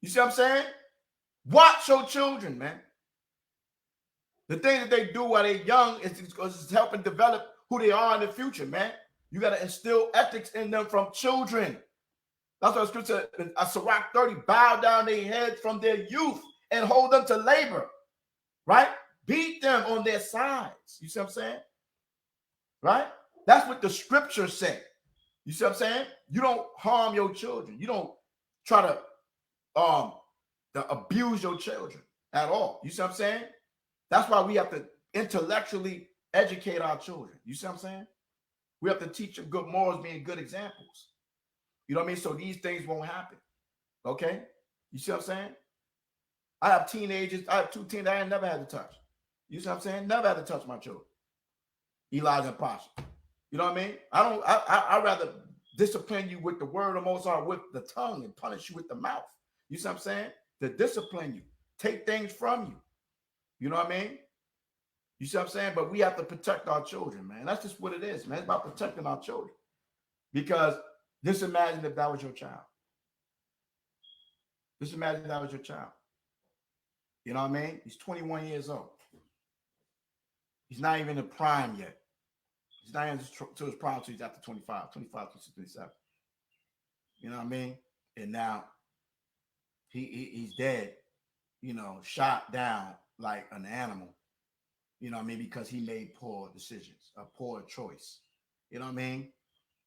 You see what I'm saying? Watch your children, man. The thing that they do while they're young is helping develop who they are in the future, man. You got to instill ethics in them from children. That's what the scripture in Sirach 30, bow down their heads from their youth and hold them to labor, right? Beat them on their sides. You see what I'm saying? Right? That's what the scripture said. You see what I'm saying? You don't harm your children. You don't try to abuse your children at all. You see what I'm saying? That's why we have to intellectually educate our children. You see what I'm saying? We have to teach them good morals, being good examples. You know what I mean? So these things won't happen. Okay? You see what I'm saying? I have teenagers. I have 2 teens I ain't never had to touch. You see what I'm saying? Never had to touch my children. Elijah and Pasha. You know what I mean? I'd rather discipline you with the word of Most High, with the tongue, and punish you with the mouth. You see what I'm saying? To discipline you. Take things from you. You know what I mean? You see what I'm saying? But we have to protect our children, man. That's just what it is, man. It's about protecting our children. Because just imagine if that was your child. Just imagine if that was your child. You know what I mean? He's 21 years old. He's not even in the prime yet. He's not even to his prime until he's after 25 to 27. You know what I mean? and now he's dead, you know, shot down like an animal, you know what I mean, because he made poor decisions, a poor choice. You know what I mean?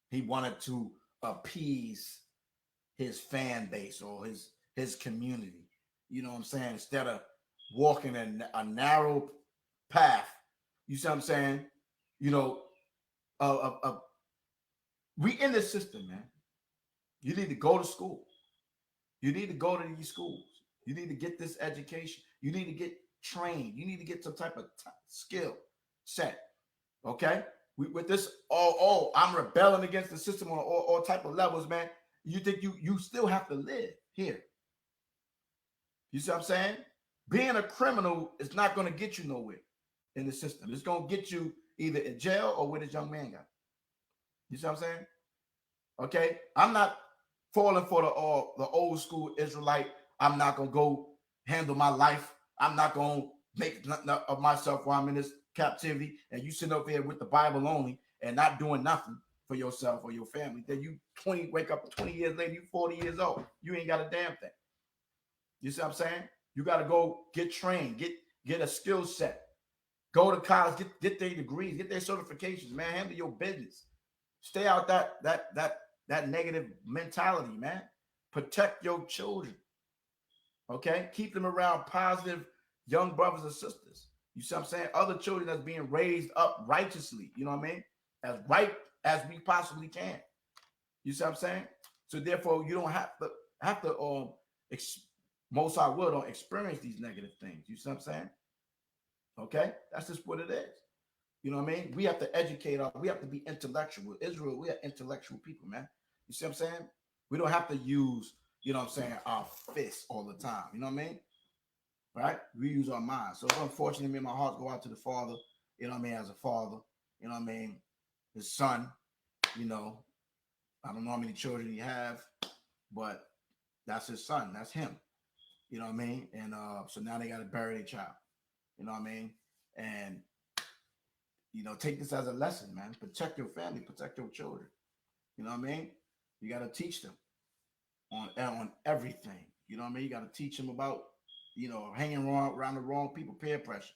He wanted to appease his fan base or his community. You know what I'm saying? Instead of walking a narrow path, you see what I'm saying? You know, we in this system, man. You need to go to school. You need to go to these schools. You need to get this education. You need to get trained. You need to get some type of skill set. Okay? With this, I'm rebelling against the system on all type of levels, man. You think you still have to live here. You see what I'm saying? Being a criminal is not going to get you nowhere in the system. It's going to get you either in jail or where this young man got. You see what I'm saying? Okay? I'm not falling for the old school Israelite. I'm not going to go handle my life. I'm not going to make nothing of myself while I'm in this captivity. And you sit up here with the Bible only and not doing nothing for yourself or your family. Then you wake up 20 years later, you 40 years old. You ain't got a damn thing. You see what I'm saying? You got to go get trained, get a skill set, go to college, get their degrees, get their certifications, man. Handle your business. Stay out that negative mentality, man. Protect your children. Okay? Keep them around positive young brothers and sisters. You see what I'm saying? Other children that's being raised up righteously, you know what I mean? As right as we possibly can. You see what I'm saying? So therefore, you don't have to most I will don't experience these negative things. You see what I'm saying? Okay? That's just what it is. You know what I mean? We have to educate we have to be intellectual. Israel, we are intellectual people, man. You see what I'm saying? We don't have to use, you know what I'm saying, our fists all the time. You know what I mean? Right? We use our minds. So unfortunately, me and my heart go out to the father, you know what I mean, as a father, you know what I mean, his son, you know. I don't know how many children he have, but that's his son. That's him. You know what I mean? And so now they got to bury their child. You know what I mean? And you know, take this as a lesson, man. Protect your family, protect your children. You know what I mean? You got to teach them on everything. You know what I mean? You got to teach them about, you know, hanging around the wrong people, peer pressure.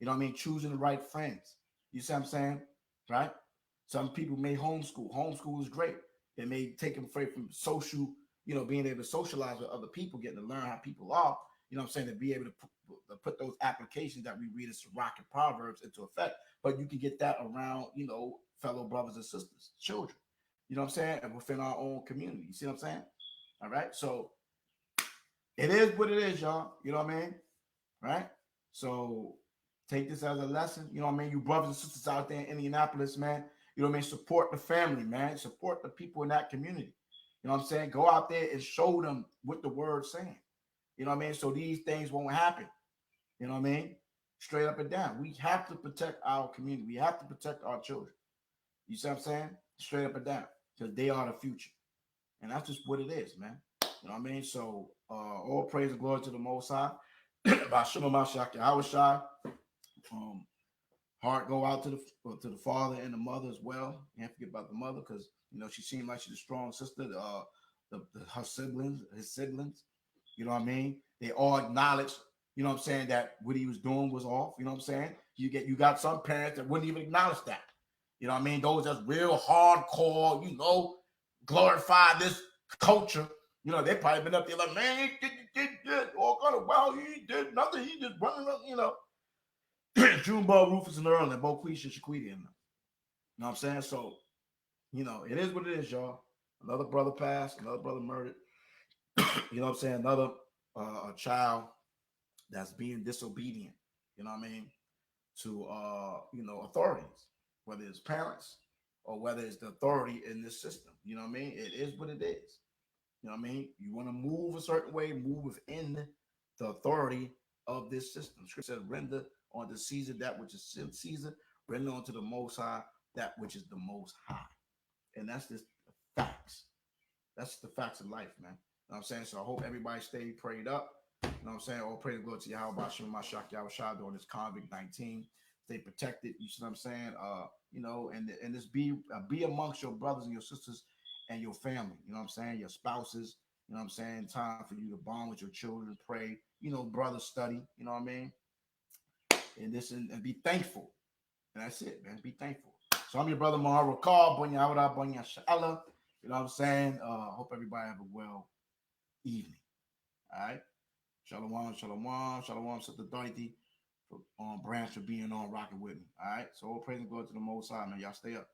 You know what I mean? Choosing the right friends. You see what I'm saying? Right? Some people may homeschool. Homeschool is great. It may take them away from social, you know, being able to socialize with other people, getting to learn how people are. You know what I'm saying? To be able to put those applications that we read as Sirach and Proverbs into effect. But you can get that around, you know, fellow brothers and sisters, children. You know what I'm saying? And within our own community. You see what I'm saying? All right. So it is what it is, y'all. You know what I mean? Right? So take this as a lesson. You know what I mean? You brothers and sisters out there in Indianapolis, man. You know what I mean? Support the family, man. Support the people in that community. You know what I'm saying? Go out there and show them what the word's saying. You know what I mean? So these things won't happen. You know what I mean? Straight up and down. We have to protect our community. We have to protect our children. You see what I'm saying? Straight up and down. Because they are the future. And that's just what it is, man. You know what I mean? So all praise and glory to the Most High. By MASHAYACH YAHAWASHI. Heart go out to the father and the mother as well. You can't forget about the mother because you know she seemed like she's a strong sister. Her siblings, his siblings, you know what I mean? They all acknowledge, you know what I'm saying, that what he was doing was off. You know what I'm saying? You got some parents that wouldn't even acknowledge that. You know what I mean? Those that's real hardcore, you know, glorify this culture. You know, they probably been up there like, man, he did all kind of wow, he did nothing. He just running around, you know. Junebug, Rufus, and Earl, and Boquisha, Shaquita, and them. You know what I'm saying? So, you know, it is what it is, y'all. Another brother passed, another brother murdered. You know what I'm saying? Another a child that's being disobedient, you know what I mean, to you know, authorities, whether it's parents or whether it's the authority in this system. You know what I mean? It is what it is. You know what I mean? You want to move a certain way, move within the authority of this system. Scripture says, render unto Caesar that which is Caesar, render unto the Most High that which is the Most High. And that's just the facts. That's the facts of life, man. You know what I'm saying? So I hope everybody stay prayed up. You know what I'm saying? All praise and glory to YAHAWASHI, MASHAYACH during this COVID-19. Stay protected. You see what I'm saying? You know, and just be amongst your brothers and your sisters and your family. You know what I'm saying? Your spouses, You know what I'm saying? Time for you to bond with your children, pray, brothers study, you know what I mean? And listen and be thankful. And that's it, man. Be thankful. So I'm your brother Mahara Call, Bonya Awada, Bonya Sha'ala. You know what I'm saying? Hope everybody have a well evening. All right. Shalom, shalom, shalom, Sister Dorothy, for Branch for being on rocking with me. All right. So all praise and glory to the Most High, man. Y'all stay up.